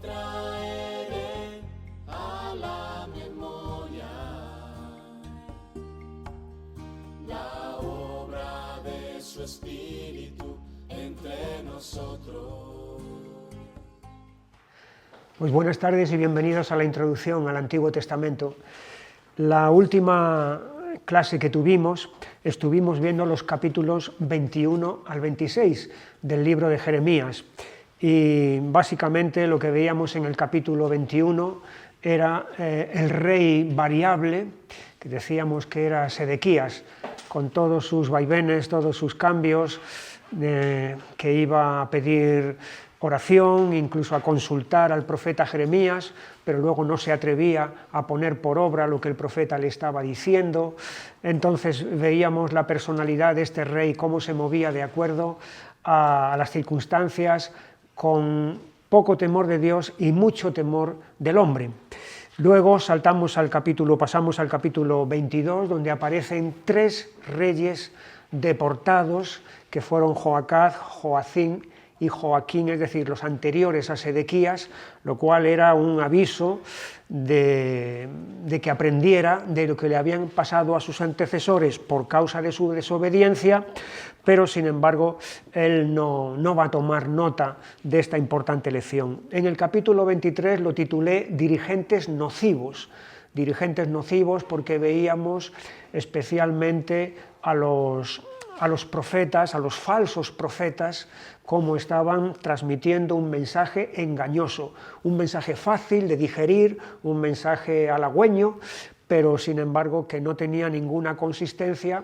traeré a la memoria la obra de su Espíritu entre nosotros. Pues buenas tardes y bienvenidos a la introducción al Antiguo Testamento. La última clase que tuvimos, estuvimos viendo los capítulos 21 al 26 del libro de Jeremías, y básicamente lo que veíamos en el capítulo 21 era el rey variable, que decíamos que era Sedequías, con todos sus vaivenes, todos sus cambios, que iba a pedir oración, incluso a consultar al profeta Jeremías, pero luego no se atrevía a poner por obra lo que el profeta le estaba diciendo. Entonces veíamos la personalidad de este rey, cómo se movía de acuerdo a las circunstancias, con poco temor de Dios y mucho temor del hombre. Luego pasamos al capítulo 22, donde aparecen tres reyes deportados, que fueron Joacaz, Joacim y Joaquín, es decir, los anteriores a Sedequías, lo cual era un aviso de que aprendiera de lo que le habían pasado a sus antecesores por causa de su desobediencia, pero sin embargo él no va a tomar nota de esta importante lección. En el capítulo 23 lo titulé Dirigentes nocivos porque veíamos especialmente a los profetas, a los falsos profetas, cómo estaban transmitiendo un mensaje engañoso, un mensaje fácil de digerir, un mensaje halagüeño, pero sin embargo que no tenía ninguna consistencia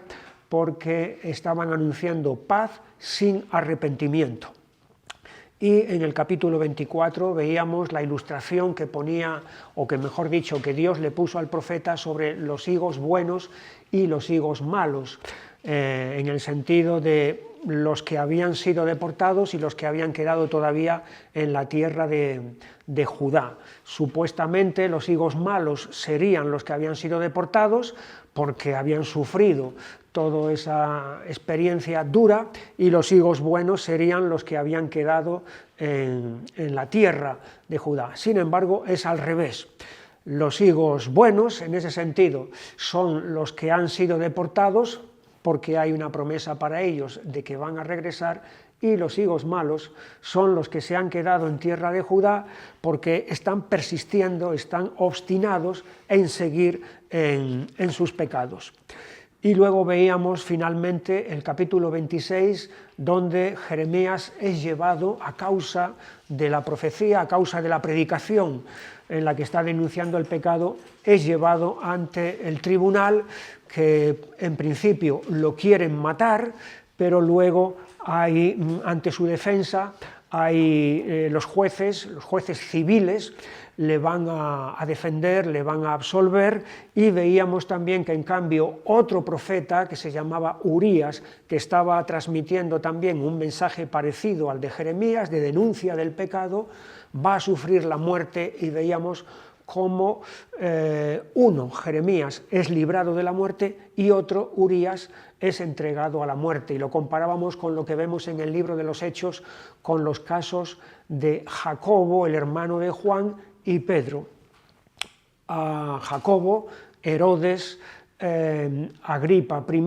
porque estaban anunciando paz sin arrepentimiento. Y en el capítulo 24 veíamos la ilustración que ponía, o que mejor dicho, que Dios le puso al profeta sobre los higos buenos y los higos malos, en el sentido de los que habían sido deportados y los que habían quedado todavía en la tierra de Judá. Supuestamente los higos malos serían los que habían sido deportados porque habían sufrido toda esa experiencia dura, y los higos buenos serían los que habían quedado en la tierra de Judá. Sin embargo, es al revés. Los higos buenos, en ese sentido, son los que han sido deportados porque hay una promesa para ellos de que van a regresar, y los higos malos son los que se han quedado en tierra de Judá porque están persistiendo, están obstinados en seguir en sus pecados. Y luego veíamos finalmente el capítulo 26, donde Jeremías es llevado a causa de la profecía, a causa de la predicación en la que está denunciando el pecado, es llevado ante el tribunal, que en principio lo quieren matar, pero luego hay, ante su defensa, hay los jueces civiles, le van a defender, le van a absolver. Y veíamos también que en cambio otro profeta que se llamaba Urías, que estaba transmitiendo también un mensaje parecido al de Jeremías, de denuncia del pecado, va a sufrir la muerte, y veíamos cómo uno, Jeremías, es librado de la muerte y otro, Urías, es entregado a la muerte. Y lo comparábamos con lo que vemos en el libro de los Hechos, con los casos de Jacobo, el hermano de Juan, y Pedro. A Jacobo, Herodes Agripa I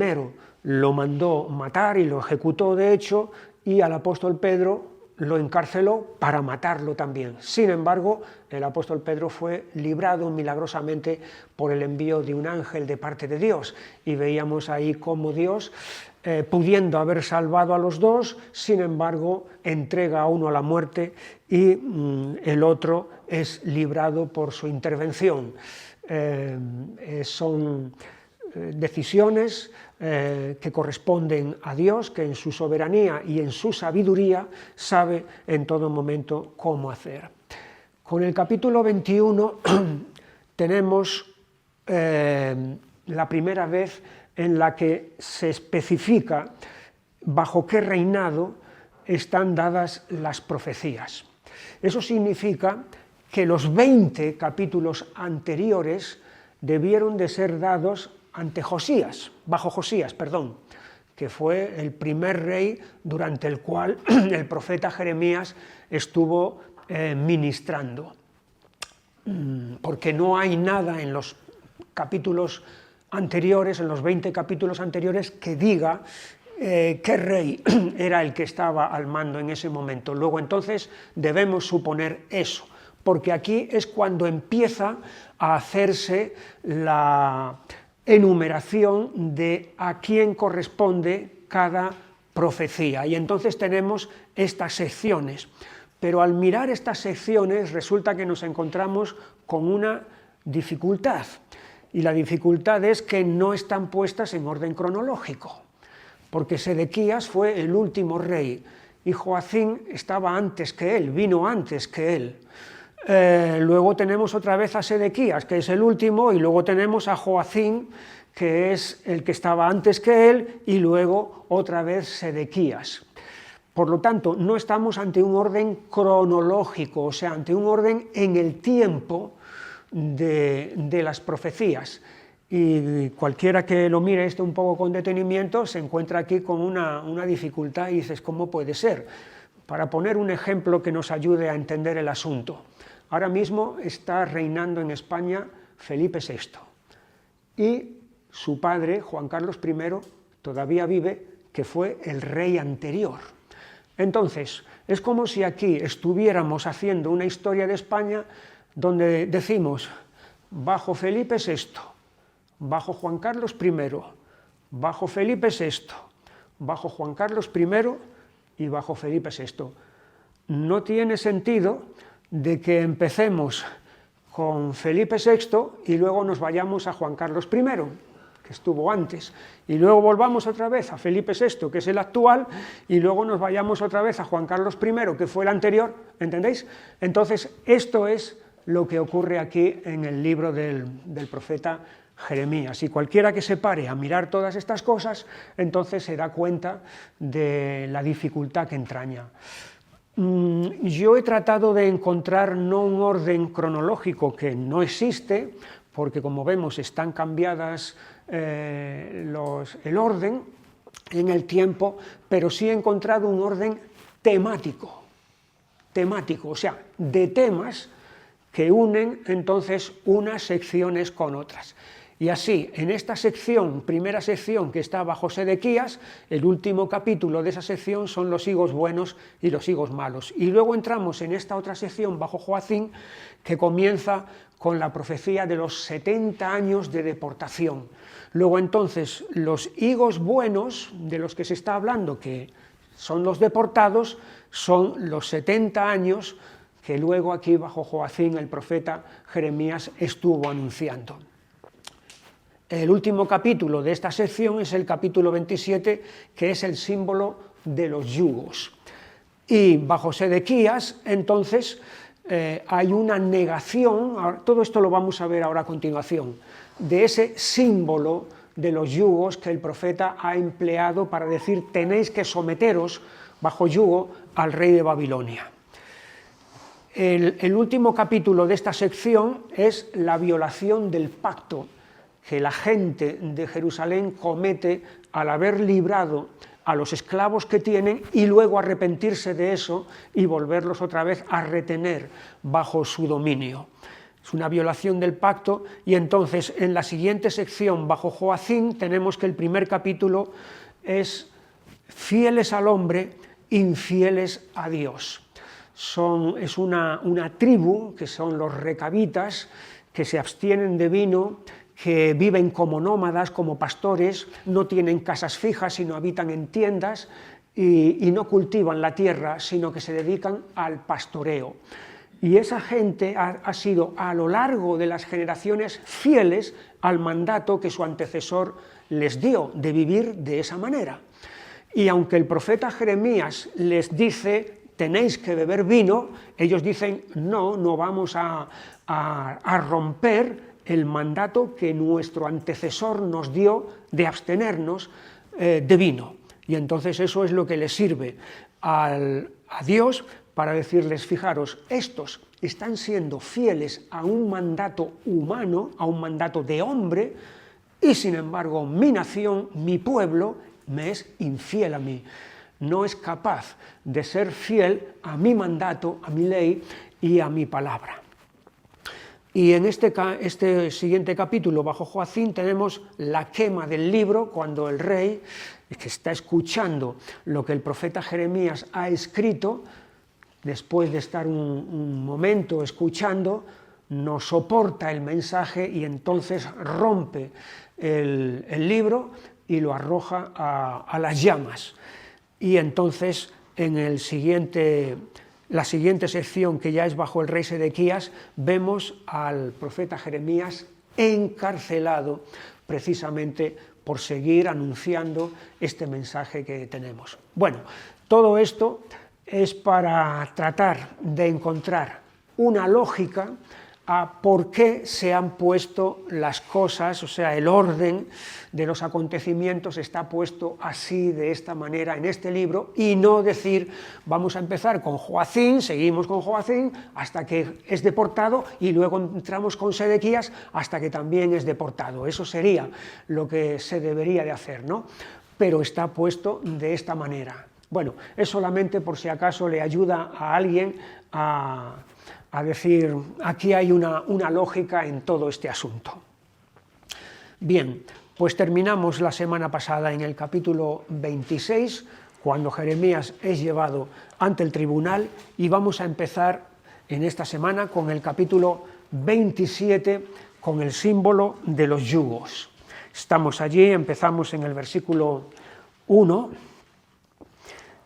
lo mandó matar y lo ejecutó de hecho, y al apóstol Pedro lo encarceló para matarlo también. Sin embargo, el apóstol Pedro fue librado milagrosamente por el envío de un ángel de parte de Dios, y veíamos ahí cómo Dios, pudiendo haber salvado a los dos, sin embargo entrega a uno a la muerte y el otro es librado por su intervención. Son decisiones que corresponden a Dios, que en su soberanía y en su sabiduría sabe en todo momento cómo hacer. Con el capítulo 21 tenemos la primera vez en la que se especifica bajo qué reinado están dadas las profecías. Eso significa que los 20 capítulos anteriores debieron de ser dados bajo Josías, que fue el primer rey durante el cual el profeta Jeremías estuvo ministrando, porque no hay nada en los capítulos anteriores, en los 20 capítulos anteriores, que diga qué rey era el que estaba al mando en ese momento. Luego entonces debemos suponer eso, porque aquí es cuando empieza a hacerse la enumeración de a quién corresponde cada profecía, y entonces tenemos estas secciones. Pero al mirar estas secciones resulta que nos encontramos con una dificultad, y la dificultad es que no están puestas en orden cronológico, porque Sedequías fue el último rey, y Joacim estaba antes que él, vino antes que él. Luego tenemos otra vez a Sedequías, que es el último, y luego tenemos a Joacim, que es el que estaba antes que él, y luego otra vez Sedequías. Por lo tanto, no estamos ante un orden cronológico, o sea, ante un orden en el tiempo de las profecías. Y cualquiera que lo mire esto un poco con detenimiento se encuentra aquí con una dificultad y dices, ¿cómo puede ser? Para poner un ejemplo que nos ayude a entender el asunto. Ahora mismo está reinando en España Felipe VI y su padre, Juan Carlos I, todavía vive, que fue el rey anterior. Entonces, es como si aquí estuviéramos haciendo una historia de España donde decimos, bajo Felipe VI, bajo Juan Carlos I, bajo Felipe VI, bajo Juan Carlos I y bajo Felipe VI. No tiene sentido de que empecemos con Felipe VI y luego nos vayamos a Juan Carlos I, que estuvo antes, y luego volvamos otra vez a Felipe VI, que es el actual, y luego nos vayamos otra vez a Juan Carlos I, que fue el anterior, ¿entendéis? Entonces, esto es lo que ocurre aquí en el libro del profeta Jeremías, y cualquiera que se pare a mirar todas estas cosas, entonces se da cuenta de la dificultad que entraña. Yo he tratado de encontrar no un orden cronológico, que no existe, porque como vemos están cambiadas el orden en el tiempo, pero sí he encontrado un orden temático, o sea, de temas que unen entonces unas secciones con otras. Y así, en esta sección, primera sección que está bajo Sedequías, el último capítulo de esa sección son los higos buenos y los higos malos. Y luego entramos en esta otra sección bajo Joacim, que comienza con la profecía de los 70 años de deportación. Luego entonces los higos buenos, de los que se está hablando, que son los deportados, son los 70 años que luego aquí bajo Joacim el profeta Jeremías estuvo anunciando. El último capítulo de esta sección es el capítulo 27, que es el símbolo de los yugos. Y bajo Sedequías, entonces, hay una negación, todo esto lo vamos a ver ahora a continuación, de ese símbolo de los yugos que el profeta ha empleado para decir tenéis que someteros bajo yugo al rey de Babilonia. El último capítulo de esta sección es la violación del pacto que la gente de Jerusalén comete al haber librado a los esclavos que tienen y luego arrepentirse de eso y volverlos otra vez a retener bajo su dominio. Es una violación del pacto, y entonces en la siguiente sección bajo Joacim tenemos que el primer capítulo es fieles al hombre, infieles a Dios. Es una tribu, que son los recabitas, que se abstienen de vino, que viven como nómadas, como pastores, no tienen casas fijas, sino habitan en tiendas, y no cultivan la tierra, sino que se dedican al pastoreo. Y esa gente ha sido a lo largo de las generaciones fieles al mandato que su antecesor les dio de vivir de esa manera. Y aunque el profeta Jeremías les dice tenéis que beber vino, ellos dicen no vamos a romper el mandato que nuestro antecesor nos dio de abstenernos de vino. Y entonces eso es lo que les sirve a Dios para decirles, fijaros, estos están siendo fieles a un mandato humano, a un mandato de hombre, y sin embargo mi nación, mi pueblo, me es infiel a mí. no es capaz de ser fiel a mi mandato, a mi ley y a mi palabra. Y en este siguiente capítulo, bajo Joacim, tenemos la quema del libro, cuando el rey, que está escuchando lo que el profeta Jeremías ha escrito, después de estar un momento escuchando, no soporta el mensaje y entonces rompe el libro y lo arroja a las llamas. Y entonces en la siguiente sección, que ya es bajo el rey Sedequías, vemos al profeta Jeremías encarcelado precisamente por seguir anunciando este mensaje que tenemos. Bueno, todo esto es para tratar de encontrar una lógica a por qué se han puesto las cosas, o sea, el orden de los acontecimientos está puesto así, de esta manera, en este libro, y no decir, vamos a empezar con Joacim, seguimos con Joacim, hasta que es deportado, y luego entramos con Sedequías, hasta que también es deportado. Eso sería lo que se debería de hacer, ¿no? Pero está puesto de esta manera. Bueno, es solamente por si acaso le ayuda a alguien a decir, aquí hay una lógica en todo este asunto. Bien, pues terminamos la semana pasada en el capítulo 26, cuando Jeremías es llevado ante el tribunal, y vamos a empezar en esta semana con el capítulo 27, con el símbolo de los yugos. Estamos allí, empezamos en el versículo 1.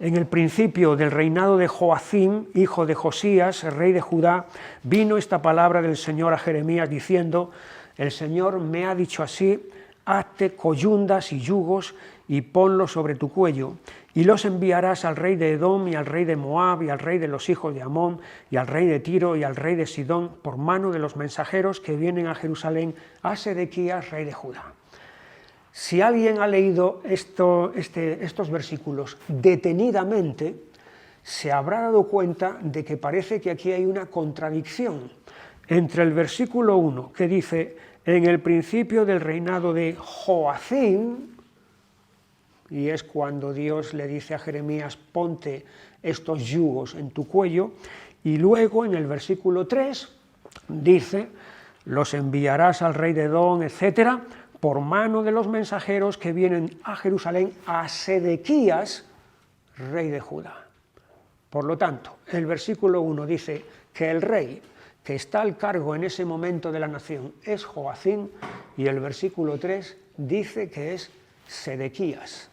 En el principio del reinado de Joacim, hijo de Josías, rey de Judá, vino esta palabra del Señor a Jeremías diciendo, el Señor me ha dicho así, hazte coyundas y yugos y ponlos sobre tu cuello, y los enviarás al rey de Edom y al rey de Moab y al rey de los hijos de Amón y al rey de Tiro y al rey de Sidón por mano de los mensajeros que vienen a Jerusalén a Sedequías, rey de Judá. Si alguien ha leído estos versículos detenidamente, se habrá dado cuenta de que parece que aquí hay una contradicción entre el versículo 1, que dice, en el principio del reinado de Joacim, y es cuando Dios le dice a Jeremías, ponte estos yugos en tu cuello, y luego en el versículo 3 dice, los enviarás al rey de Edom, etcétera, por mano de los mensajeros que vienen a Jerusalén a Sedequías, rey de Judá. Por lo tanto, el versículo 1 dice que el rey que está al cargo en ese momento de la nación es Joacim, y el versículo 3 dice que es Sedequías.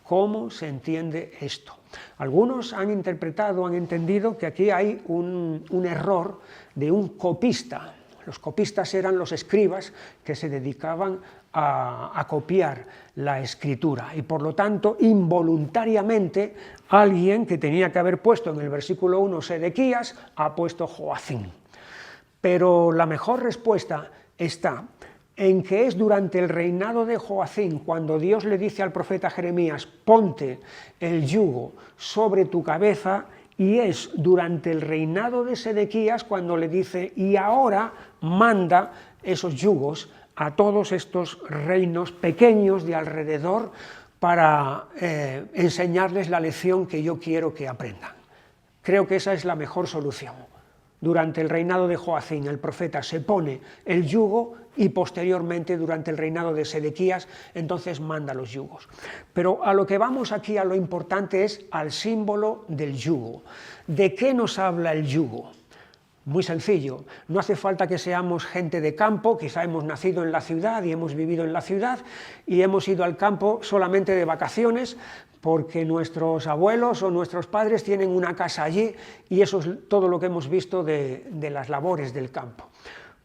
¿Cómo se entiende esto? Algunos han interpretado, han entendido que aquí hay un error de un copista. Los copistas eran los escribas que se dedicaban a copiar la escritura, y por lo tanto involuntariamente alguien que tenía que haber puesto en el versículo 1 Sedequías ha puesto Joacim. Pero la mejor respuesta está en que es durante el reinado de Joacim cuando Dios le dice al profeta Jeremías, ponte el yugo sobre tu cabeza, y es durante el reinado de Sedequías cuando le dice, y ahora manda esos yugos a todos estos reinos pequeños de alrededor para enseñarles la lección que yo quiero que aprendan. Creo que esa es la mejor solución. Durante el reinado de Joacim, el profeta se pone el yugo, y posteriormente, durante el reinado de Sedequías, entonces manda los yugos. Pero a lo que vamos aquí, a lo importante, es al símbolo del yugo. ¿De qué nos habla el yugo? Muy sencillo, no hace falta que seamos gente de campo, quizá hemos nacido en la ciudad y hemos vivido en la ciudad y hemos ido al campo solamente de vacaciones porque nuestros abuelos o nuestros padres tienen una casa allí, y eso es todo lo que hemos visto de las labores del campo.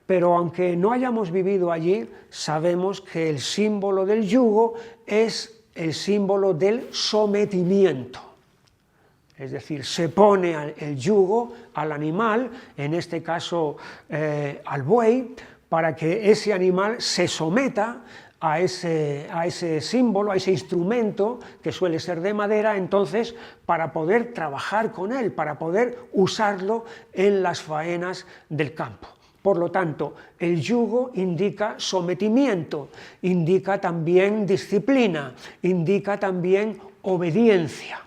Pero aunque no hayamos vivido allí, sabemos que el símbolo del yugo es el símbolo del sometimiento. Es decir, se pone el yugo al animal, en este caso al buey, para que ese animal se someta a ese símbolo, a ese instrumento que suele ser de madera, entonces para poder trabajar con él, para poder usarlo en las faenas del campo. Por lo tanto, el yugo indica sometimiento, indica también disciplina, indica también obediencia.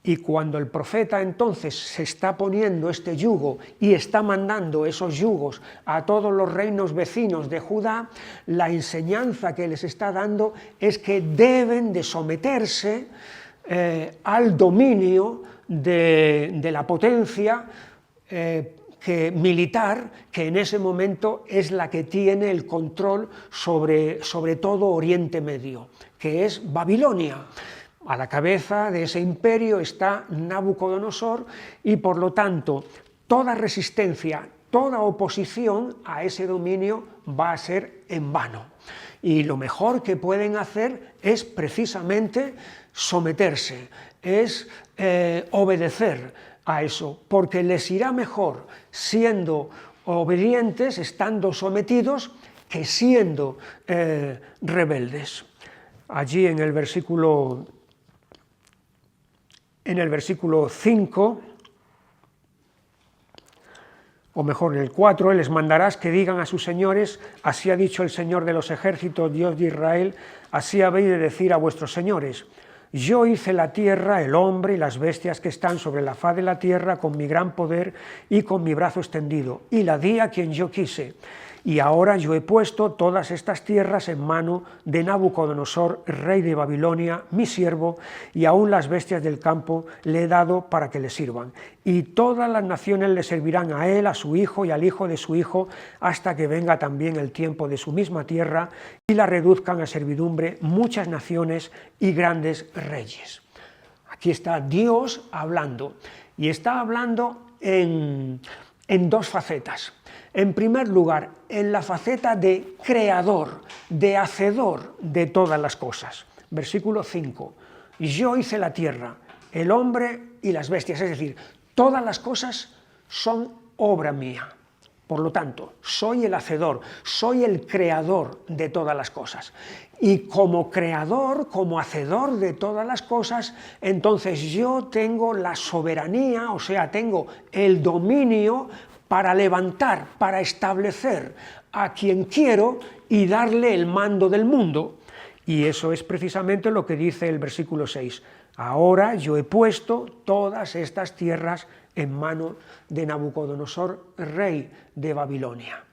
Y cuando el profeta entonces se está poniendo este yugo y está mandando esos yugos a todos los reinos vecinos de Judá, la enseñanza que les está dando es que deben de someterse al dominio de la potencia militar, que en ese momento es la que tiene el control sobre todo Oriente Medio, que es Babilonia. A la cabeza de ese imperio está Nabucodonosor y por lo tanto toda resistencia, toda oposición a ese dominio va a ser en vano. Y lo mejor que pueden hacer es precisamente someterse, es obedecer a eso, porque les irá mejor siendo obedientes, estando sometidos, que siendo rebeldes. Allí en el versículo 5, o mejor en el 4, les mandarás que digan a sus señores, así ha dicho el Señor de los ejércitos, Dios de Israel, así habéis de decir a vuestros señores, yo hice la tierra, el hombre y las bestias que están sobre la faz de la tierra con mi gran poder y con mi brazo extendido, y la di a quien yo quise. Y ahora yo he puesto todas estas tierras en mano de Nabucodonosor, rey de Babilonia, mi siervo, y aún las bestias del campo le he dado para que le sirvan. Y todas las naciones le servirán a él, a su hijo y al hijo de su hijo, hasta que venga también el tiempo de su misma tierra, y la reduzcan a servidumbre muchas naciones y grandes reyes. Aquí está Dios hablando, y está hablando en dos facetas. En primer lugar, en la faceta de creador, de hacedor de todas las cosas. Versículo 5. Yo hice la tierra, el hombre y las bestias, es decir, todas las cosas son obra mía. Por lo tanto, soy el hacedor, soy el creador de todas las cosas. Y como creador, como hacedor de todas las cosas, entonces yo tengo la soberanía, o sea, tengo el dominio para levantar, para establecer a quien quiero y darle el mando del mundo. Y eso es precisamente lo que dice el versículo 6. Ahora yo he puesto todas estas tierras en mano de Nabucodonosor, rey de Babilonia.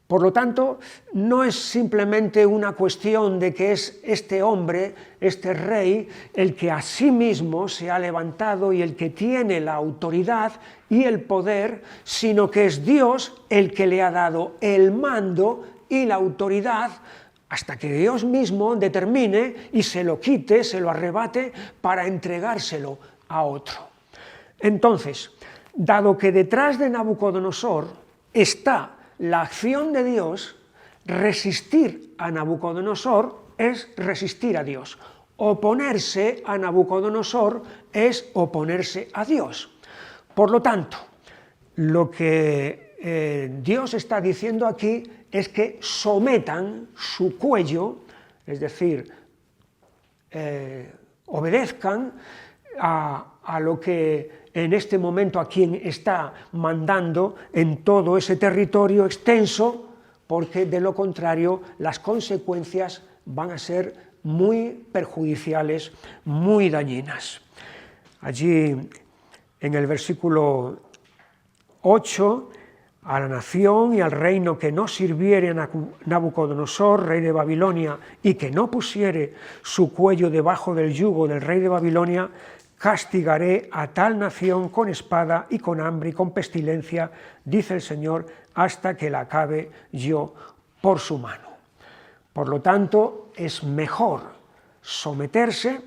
Por lo tanto, no es simplemente una cuestión de que es este hombre, este rey, el que a sí mismo se ha levantado y el que tiene la autoridad y el poder, sino que es Dios el que le ha dado el mando y la autoridad hasta que Dios mismo determine y se lo quite, se lo arrebate para entregárselo a otro. Entonces, dado que detrás de Nabucodonosor está la acción de Dios, resistir a Nabucodonosor es resistir a Dios. Oponerse a Nabucodonosor es oponerse a Dios. Por lo tanto, lo que Dios está diciendo aquí es que sometan su cuello, es decir, obedezcan a lo que en este momento a quien está mandando en todo ese territorio extenso, porque de lo contrario las consecuencias van a ser muy perjudiciales, muy dañinas. Allí en el versículo 8, a la nación y al reino que no sirviere a Nabucodonosor, rey de Babilonia, y que no pusiere su cuello debajo del yugo del rey de Babilonia, castigaré a tal nación con espada y con hambre y con pestilencia, dice el Señor, hasta que la acabe yo por su mano. Por lo tanto, es mejor someterse,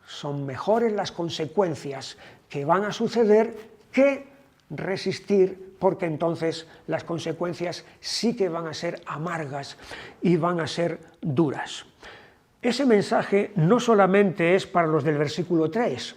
son mejores las consecuencias que van a suceder que resistir, porque entonces las consecuencias sí que van a ser amargas y van a ser duras. Ese mensaje no solamente es para los del versículo 3,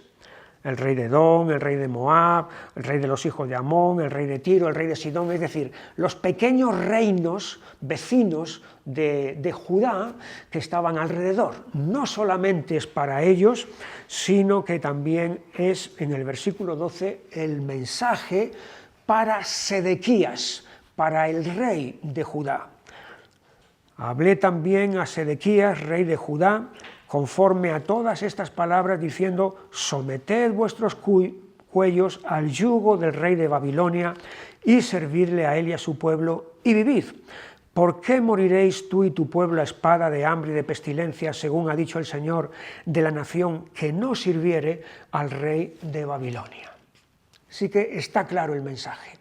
el rey de Edom, el rey de Moab, el rey de los hijos de Amón, el rey de Tiro, el rey de Sidón, es decir, los pequeños reinos vecinos de Judá que estaban alrededor. No solamente es para ellos, sino que también es, en el versículo 12, el mensaje para Sedequías, para el rey de Judá. Hablé también a Sedequías, rey de Judá, conforme a todas estas palabras, diciendo: someted vuestros cuellos al yugo del rey de Babilonia y servidle a él y a su pueblo y vivid. ¿Por qué moriréis tú y tu pueblo a espada, de hambre y de pestilencia, según ha dicho el Señor, de la nación que no sirviere al rey de Babilonia? Así que está claro el mensaje.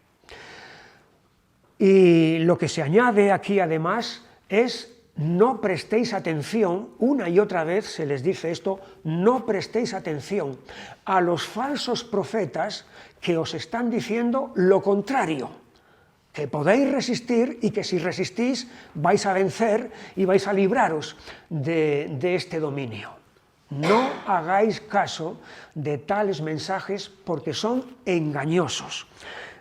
Y lo que se añade aquí además es: no prestéis atención, una y otra vez se les dice esto, no prestéis atención a los falsos profetas que os están diciendo lo contrario, que podéis resistir y que si resistís vais a vencer y vais a libraros de este dominio. No hagáis caso de tales mensajes porque son engañosos.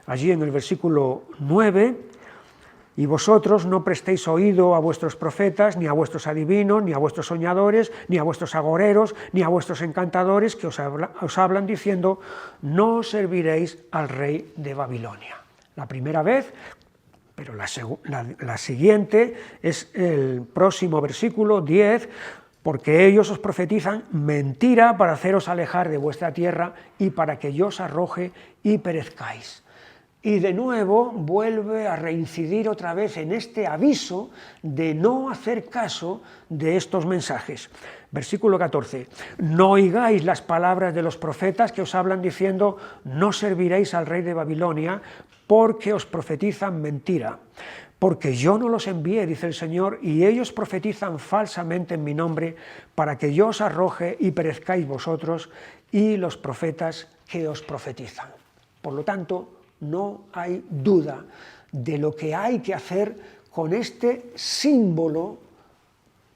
Allí en el versículo 9: y vosotros no prestéis oído a vuestros profetas, ni a vuestros adivinos, ni a vuestros soñadores, ni a vuestros agoreros, ni a vuestros encantadores, que os hablan diciendo: no serviréis al rey de Babilonia. La primera vez, pero la siguiente es el próximo versículo 10, porque ellos os profetizan mentira para haceros alejar de vuestra tierra y para que yo os arroje y perezcáis. Y de nuevo vuelve a reincidir otra vez en este aviso de no hacer caso de estos mensajes. Versículo 14: no oigáis las palabras de los profetas que os hablan diciendo: no serviréis al rey de Babilonia, porque os profetizan mentira. Porque yo no los envié, dice el Señor, y ellos profetizan falsamente en mi nombre, para que yo os arroje y perezcáis vosotros y los profetas que os profetizan. Por lo tanto, no hay duda de lo que hay que hacer con este símbolo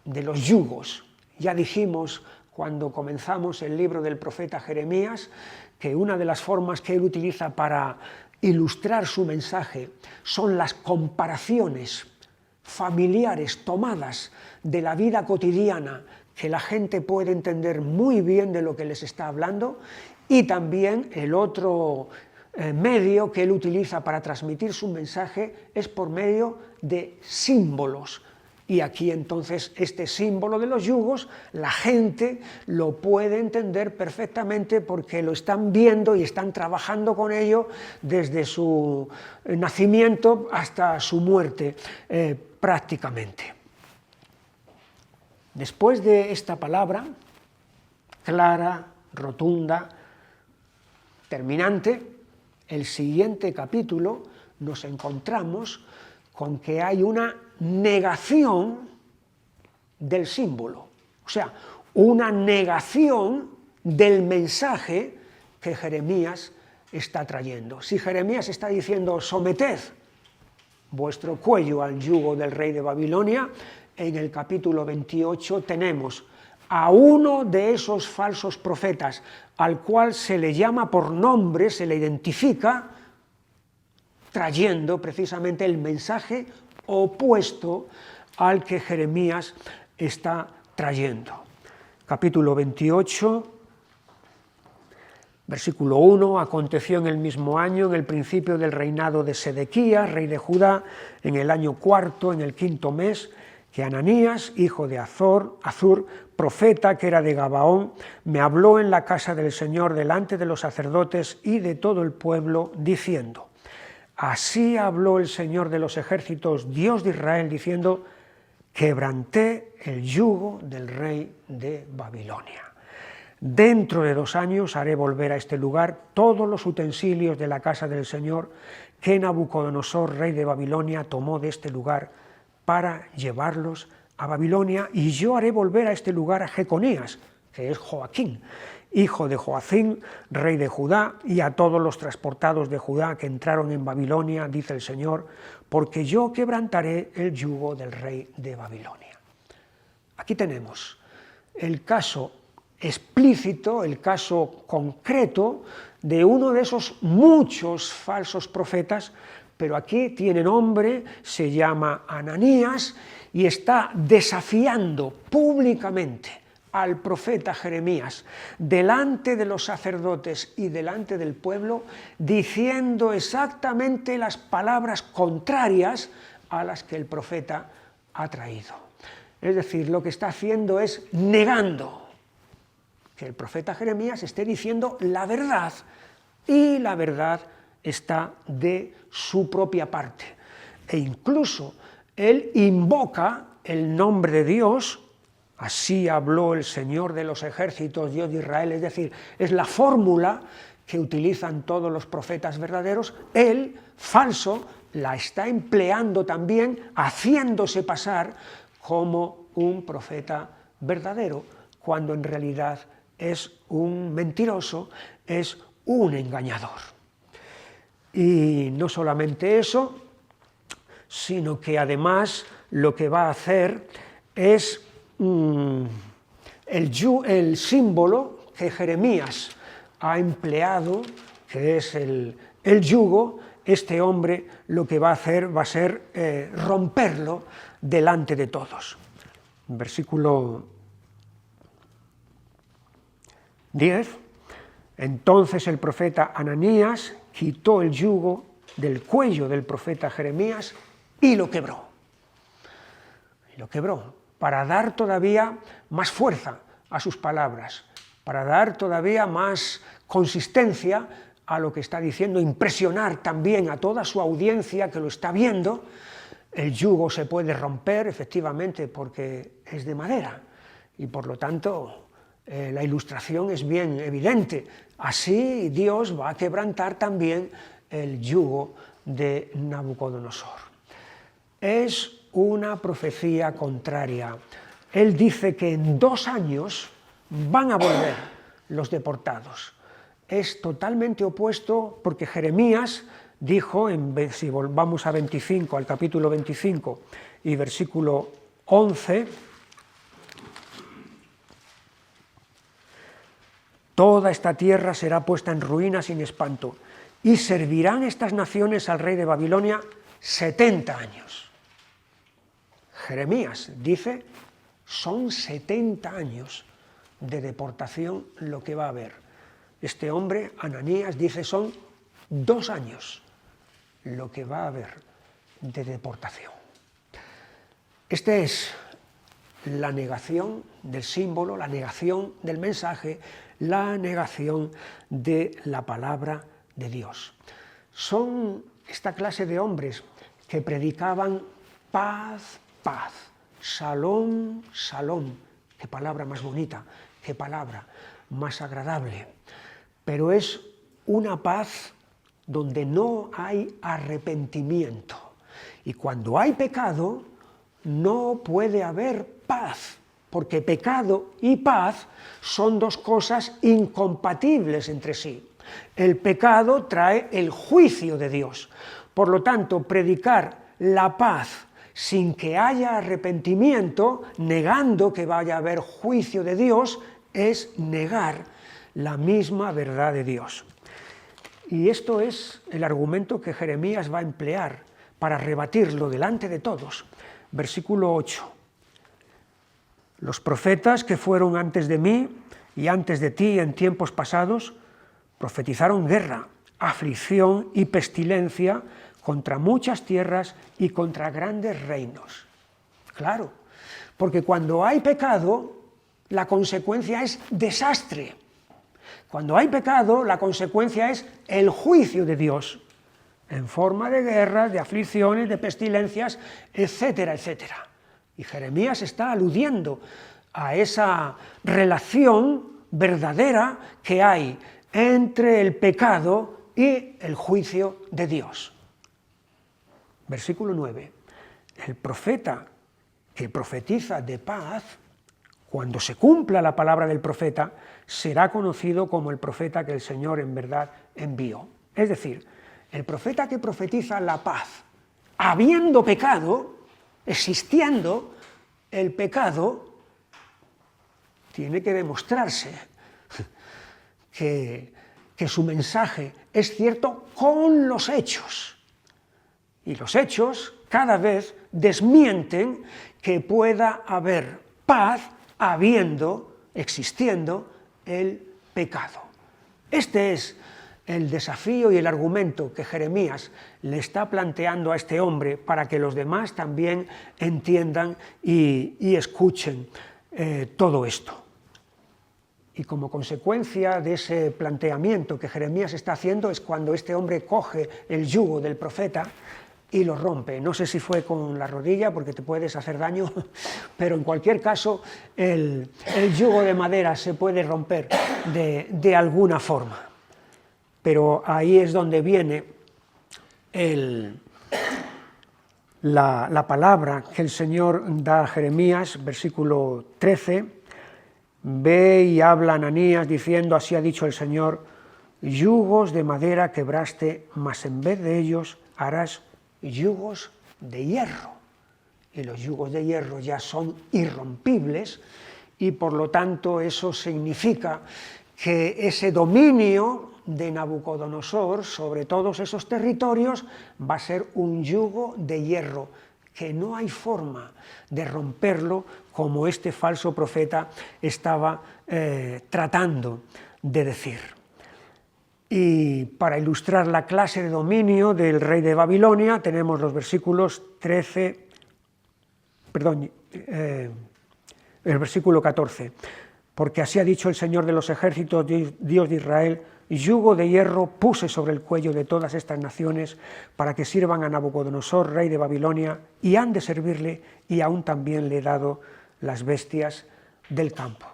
de los yugos. Ya dijimos cuando comenzamos el libro del profeta Jeremías que una de las formas que él utiliza para ilustrar su mensaje son las comparaciones familiares tomadas de la vida cotidiana, que la gente puede entender muy bien de lo que les está hablando, y también el otro medio que él utiliza para transmitir su mensaje es por medio de símbolos. Y aquí entonces este símbolo de los yugos la gente lo puede entender perfectamente porque lo están viendo y están trabajando con ello desde su nacimiento hasta su muerte prácticamente. Después de esta palabra clara, rotunda, terminante, el siguiente capítulo nos encontramos con que hay una negación del símbolo, o sea, una negación del mensaje que Jeremías está trayendo. Si Jeremías está diciendo: someted vuestro cuello al yugo del rey de Babilonia, en el capítulo 28 tenemos a uno de esos falsos profetas, al cual se le llama por nombre, se le identifica, trayendo precisamente el mensaje opuesto al que Jeremías está trayendo. Capítulo 28, versículo 1: aconteció en el mismo año, en el principio del reinado de Sedequías, rey de Judá, en el año cuarto, en el quinto mes, que Ananías, hijo de Azur, profeta que era de Gabaón, me habló en la casa del Señor delante de los sacerdotes y de todo el pueblo, diciendo: así habló el Señor de los ejércitos, Dios de Israel, diciendo: quebranté el yugo del rey de Babilonia. Dentro de 2 años haré volver a este lugar todos los utensilios de la casa del Señor que Nabucodonosor, rey de Babilonia, tomó de este lugar para llevarlos a Babilonia, y yo haré volver a este lugar a Jeconías, que es Joaquín, hijo de Joacim, rey de Judá, y a todos los transportados de Judá que entraron en Babilonia, dice el Señor, porque yo quebrantaré el yugo del rey de Babilonia. Aquí tenemos el caso explícito, el caso concreto de uno de esos muchos falsos profetas, pero aquí tiene nombre, se llama Ananías, y está desafiando públicamente al profeta Jeremías delante de los sacerdotes y delante del pueblo, diciendo exactamente las palabras contrarias a las que el profeta ha traído. Es decir, lo que está haciendo es negando que el profeta Jeremías esté diciendo la verdad, y la verdad está de su propia parte. E incluso él invoca el nombre de Dios, así habló el Señor de los ejércitos, Dios de Israel, es decir, es la fórmula que utilizan todos los profetas verdaderos. Él, falso, la está empleando también, haciéndose pasar como un profeta verdadero, cuando en realidad es un mentiroso, es un engañador. Y no solamente eso, sino que además lo que va a hacer es el símbolo que Jeremías ha empleado, que es el yugo. Este hombre lo que va a hacer va a ser romperlo delante de todos. Versículo 10. Entonces el profeta Ananías quitó el yugo del cuello del profeta Jeremías y lo quebró. Para dar todavía más fuerza a sus palabras, para dar todavía más consistencia a lo que está diciendo, impresionar también a toda su audiencia que lo está viendo. El yugo se puede romper, efectivamente, porque es de madera, y por lo tanto la ilustración es bien evidente. Así Dios va a quebrantar también el yugo de Nabucodonosor. Es una profecía contraria. Él dice que en 2 años van a volver los deportados. Es totalmente opuesto, porque Jeremías dijo, si volvamos a 25, al capítulo 25 y versículo 11, toda esta tierra será puesta en ruina sin espanto, y servirán estas naciones al rey de Babilonia 70 años. Jeremías dice, son 70 años de deportación lo que va a haber. Este hombre, Ananías, dice, son 2 años lo que va a haber de deportación. Esta es la negación del símbolo, la negación del mensaje, la negación de la palabra de Dios. Son esta clase de hombres que predicaban paz, paz, shalom, shalom. Qué palabra más bonita, qué palabra más agradable. Pero es una paz donde no hay arrepentimiento. Y cuando hay pecado, no puede haber paz, porque pecado y paz son 2 cosas incompatibles entre sí. El pecado trae el juicio de Dios. Por lo tanto, predicar la paz sin que haya arrepentimiento, negando que vaya a haber juicio de Dios, es negar la misma verdad de Dios. Y esto es el argumento que Jeremías va a emplear para rebatirlo delante de todos. Versículo 8. Los profetas que fueron antes de mí y antes de ti en tiempos pasados profetizaron guerra, aflicción y pestilencia contra muchas tierras y contra grandes reinos. Claro, porque cuando hay pecado, la consecuencia es desastre. Cuando hay pecado, la consecuencia es el juicio de Dios, en forma de guerras, de aflicciones, de pestilencias, etcétera, etcétera. Y Jeremías está aludiendo a esa relación verdadera que hay entre el pecado y el juicio de Dios. Versículo 9. El profeta que profetiza de paz, cuando se cumpla la palabra del profeta, será conocido como el profeta que el Señor en verdad envió. Es decir, el profeta que profetiza la paz, habiendo pecado, existiendo el pecado, tiene que demostrarse que su mensaje es cierto con los hechos. Y los hechos cada vez desmienten que pueda haber paz existiendo el pecado. Este es el desafío y el argumento que Jeremías le está planteando a este hombre para que los demás también entiendan y escuchen todo esto. Y como consecuencia de ese planteamiento que Jeremías está haciendo es cuando este hombre coge el yugo del profeta y lo rompe. No sé si fue con la rodilla porque te puedes hacer daño, pero en cualquier caso el yugo de madera se puede romper de alguna forma. Pero ahí es donde viene la palabra que el Señor da a Jeremías, versículo 13, ve y habla a Ananías diciendo, así ha dicho el Señor, yugos de madera quebraste, mas en vez de ellos harás yugos de hierro. Y los yugos de hierro ya son irrompibles y por lo tanto eso significa que ese dominio de Nabucodonosor sobre todos esos territorios va a ser un yugo de hierro, que no hay forma de romperlo como este falso profeta estaba tratando de decir. Y para ilustrar la clase de dominio del rey de Babilonia tenemos los versículos 13, el versículo 14. Porque así ha dicho el Señor de los ejércitos, Dios de Israel, yugo de hierro puse sobre el cuello de todas estas naciones para que sirvan a Nabucodonosor, rey de Babilonia, y han de servirle, y aún también le he dado las bestias del campo.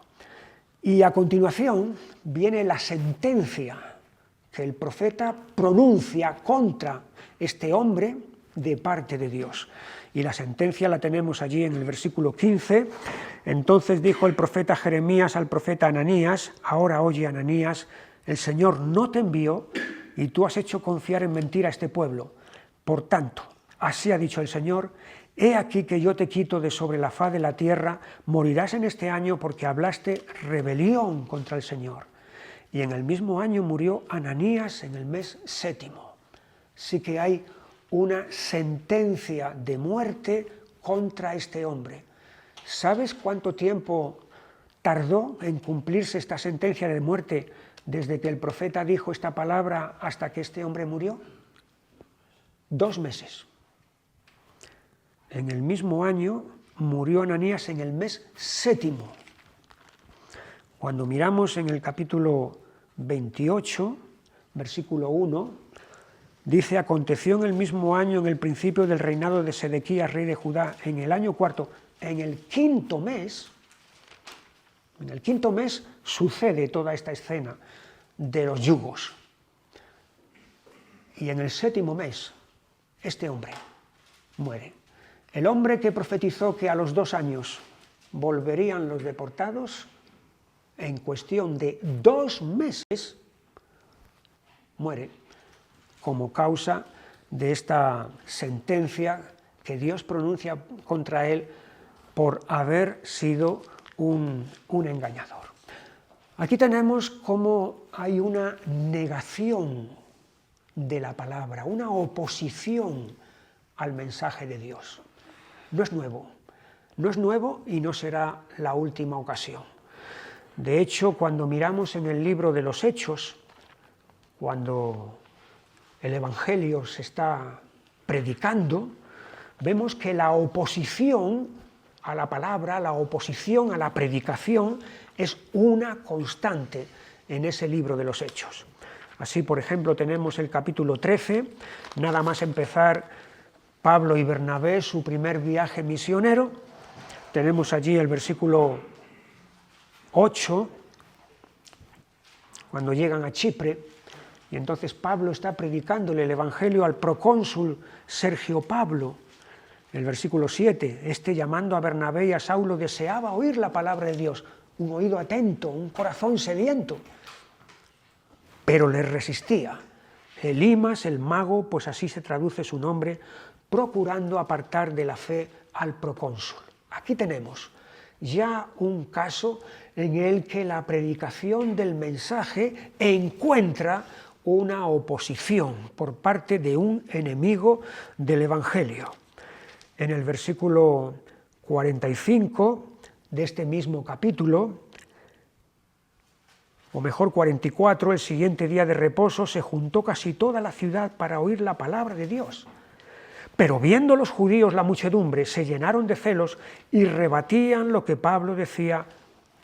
Y a continuación viene la sentencia que el profeta pronuncia contra este hombre de parte de Dios. Y la sentencia la tenemos allí en el versículo 15. Entonces dijo el profeta Jeremías al profeta Ananías, ahora oye Ananías, el Señor no te envió y tú has hecho confiar en mentira a este pueblo. Por tanto, así ha dicho el Señor, he aquí que yo te quito de sobre la faz de la tierra, morirás en este año porque hablaste rebelión contra el Señor. Y en el mismo año murió Ananías en el mes 7. Sí que hay una sentencia de muerte contra este hombre. ¿Sabes cuánto tiempo tardó en cumplirse esta sentencia de muerte desde que el profeta dijo esta palabra hasta que este hombre murió? 2 meses. En el mismo año murió Ananías en el mes 7. Cuando miramos en el capítulo 28, versículo 1, dice, aconteció en el mismo año, en el principio del reinado de Sedequías, rey de Judá, en el año 4, en el quinto mes sucede toda esta escena de los yugos. Y en el 7º mes, este hombre muere. El hombre que profetizó que a los 2 años volverían los deportados, en cuestión de 2 meses, muere como causa de esta sentencia que Dios pronuncia contra él por haber sido un engañador. Aquí tenemos cómo hay una negación de la palabra, una oposición al mensaje de Dios. No es nuevo y no será la última ocasión. De hecho, cuando miramos en el libro de los Hechos, cuando el Evangelio se está predicando, vemos que la oposición a la palabra, la oposición a la predicación, es una constante en ese libro de los Hechos. Así, por ejemplo, tenemos el capítulo 13, nada más empezar Pablo y Bernabé su primer viaje misionero. Tenemos allí el versículo 8, cuando llegan a Chipre, y entonces Pablo está predicándole el Evangelio al procónsul Sergio Pablo. El versículo 7, llamando a Bernabé y a Saulo deseaba oír la palabra de Dios, un oído atento, un corazón sediento, pero le resistía. Elimas, el mago, pues así se traduce su nombre, procurando apartar de la fe al procónsul. Aquí tenemos ya un caso en el que la predicación del mensaje encuentra una oposición por parte de un enemigo del Evangelio. En el versículo 45 de este mismo capítulo, o mejor 44, el siguiente día de reposo, se juntó casi toda la ciudad para oír la palabra de Dios. Pero viendo los judíos la muchedumbre, se llenaron de celos y rebatían lo que Pablo decía,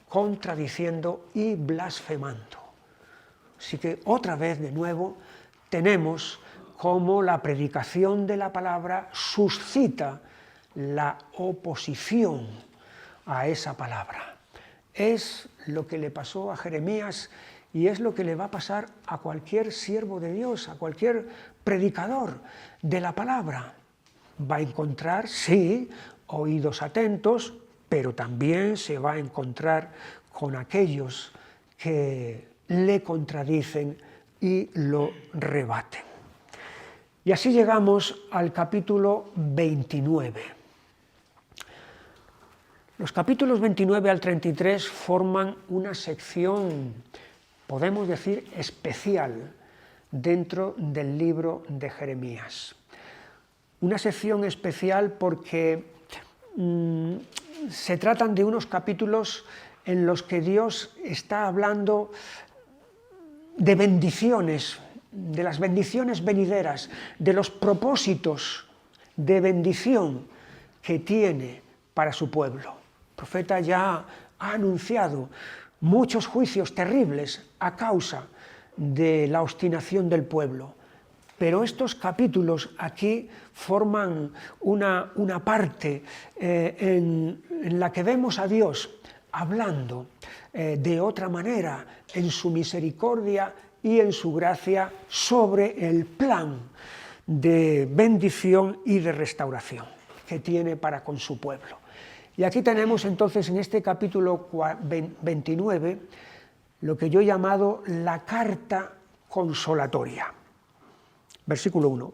contradiciendo y blasfemando. Así que otra vez, de nuevo, tenemos cómo la predicación de la palabra suscita la oposición a esa palabra. Es lo que le pasó a Jeremías y es lo que le va a pasar a cualquier siervo de Dios, a cualquier predicador de la palabra. Va a encontrar, sí, oídos atentos, pero también se va a encontrar con aquellos que le contradicen y lo rebaten. Y así llegamos al capítulo 29. Los capítulos 29 al 33 forman una sección, podemos decir, especial dentro del libro de Jeremías. Una sección especial porque se tratan de unos capítulos en los que Dios está hablando de bendiciones, de las bendiciones venideras, de los propósitos de bendición que tiene para su pueblo. El profeta ya ha anunciado muchos juicios terribles a causa de la obstinación del pueblo. Pero estos capítulos aquí forman una parte en la que vemos a Dios hablando de otra manera en su misericordia y en su gracia sobre el plan de bendición y de restauración que tiene para con su pueblo. Y aquí tenemos entonces en este capítulo 29 lo que yo he llamado la carta consolatoria. Versículo 1.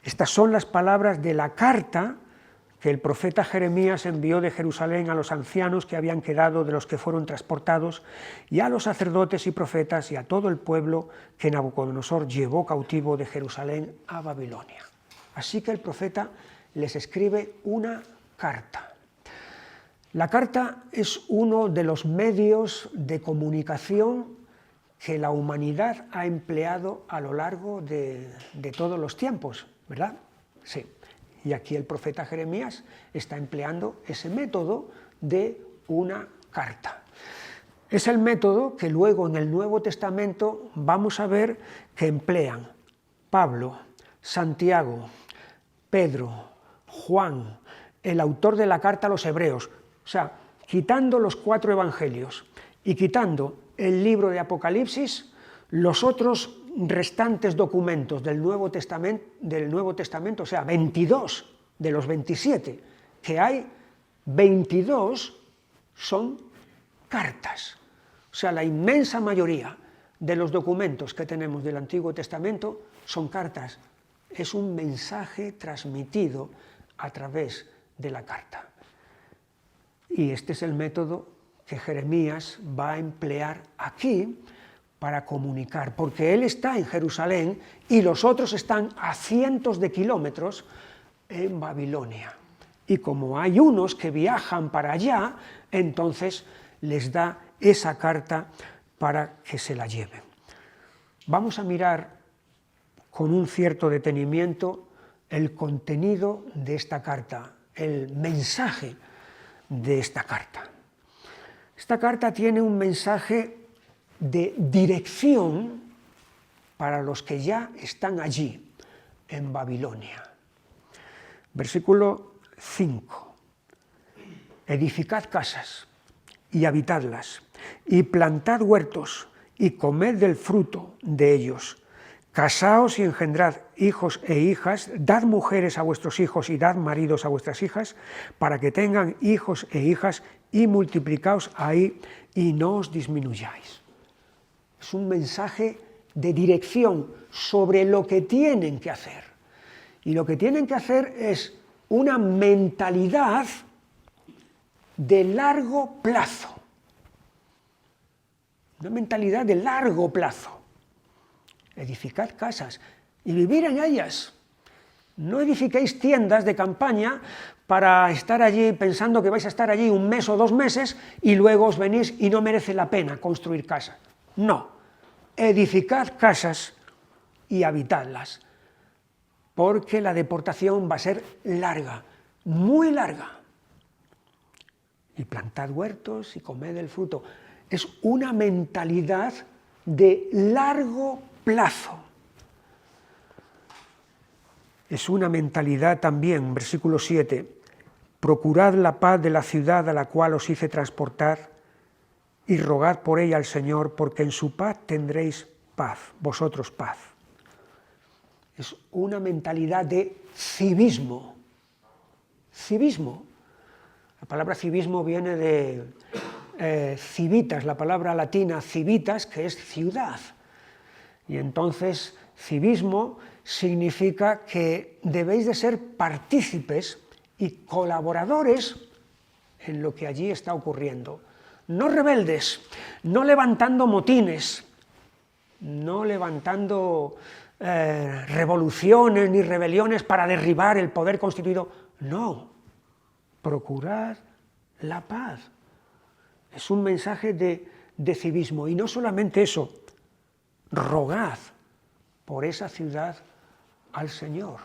Estas son las palabras de la carta que el profeta Jeremías envió de Jerusalén a los ancianos que habían quedado de los que fueron transportados, y a los sacerdotes y profetas y a todo el pueblo que Nabucodonosor llevó cautivo de Jerusalén a Babilonia. Así que el profeta les escribe una carta. La carta es uno de los medios de comunicación que la humanidad ha empleado a lo largo de todos los tiempos, ¿verdad? Sí. Y aquí el profeta Jeremías está empleando ese método de una carta. Es el método que luego en el Nuevo Testamento vamos a ver que emplean Pablo, Santiago, Pedro, Juan, el autor de la carta a los hebreos. O sea, quitando los 4 evangelios y quitando el libro de Apocalipsis, los otros restantes documentos del Nuevo Testamento, o sea, 22 de los 27 que hay, 22 son cartas. O sea, la inmensa mayoría de los documentos que tenemos del Antiguo Testamento son cartas. Es un mensaje transmitido a través de la carta. Y este es el método que Jeremías va a emplear aquí para comunicar, porque él está en Jerusalén y los otros están a cientos de kilómetros en Babilonia. Y como hay unos que viajan para allá, entonces les da esa carta para que se la lleven. Vamos a mirar con un cierto detenimiento el contenido de esta carta, el mensaje de esta carta. Esta carta tiene un mensaje de dirección para los que ya están allí, en Babilonia. Versículo 5. Edificad casas y habitadlas, y plantad huertos, y comed del fruto de ellos. Casaos y engendrad hijos e hijas, dad mujeres a vuestros hijos y dad maridos a vuestras hijas, para que tengan hijos e hijas, y multiplicaos ahí y no os disminuyáis. Es un mensaje de dirección sobre lo que tienen que hacer. Y lo que tienen que hacer es una mentalidad de largo plazo. Una mentalidad de largo plazo. Edificad casas y vivir en ellas. No edifiquéis tiendas de campaña para estar allí pensando que vais a estar allí un mes o 2 meses y luego os venís y no merece la pena construir casa. No, edificad casas y habitadlas, porque la deportación va a ser larga, muy larga. Y plantad huertos y comed el fruto. Es una mentalidad de largo plazo. Es una mentalidad también, versículo 7, procurad la paz de la ciudad a la cual os hice transportar y rogad por ella al Señor, porque en su paz tendréis paz, vosotros paz. Es una mentalidad de civismo. Civismo. La palabra civismo viene de civitas, la palabra latina civitas, que es ciudad. Y entonces civismo significa que debéis de ser partícipes y colaboradores en lo que allí está ocurriendo. No rebeldes, no levantando motines, no levantando revoluciones ni rebeliones para derribar el poder constituido. No, procurad la paz. Es un mensaje de civismo. Y no solamente eso, rogad por esa ciudad al Señor.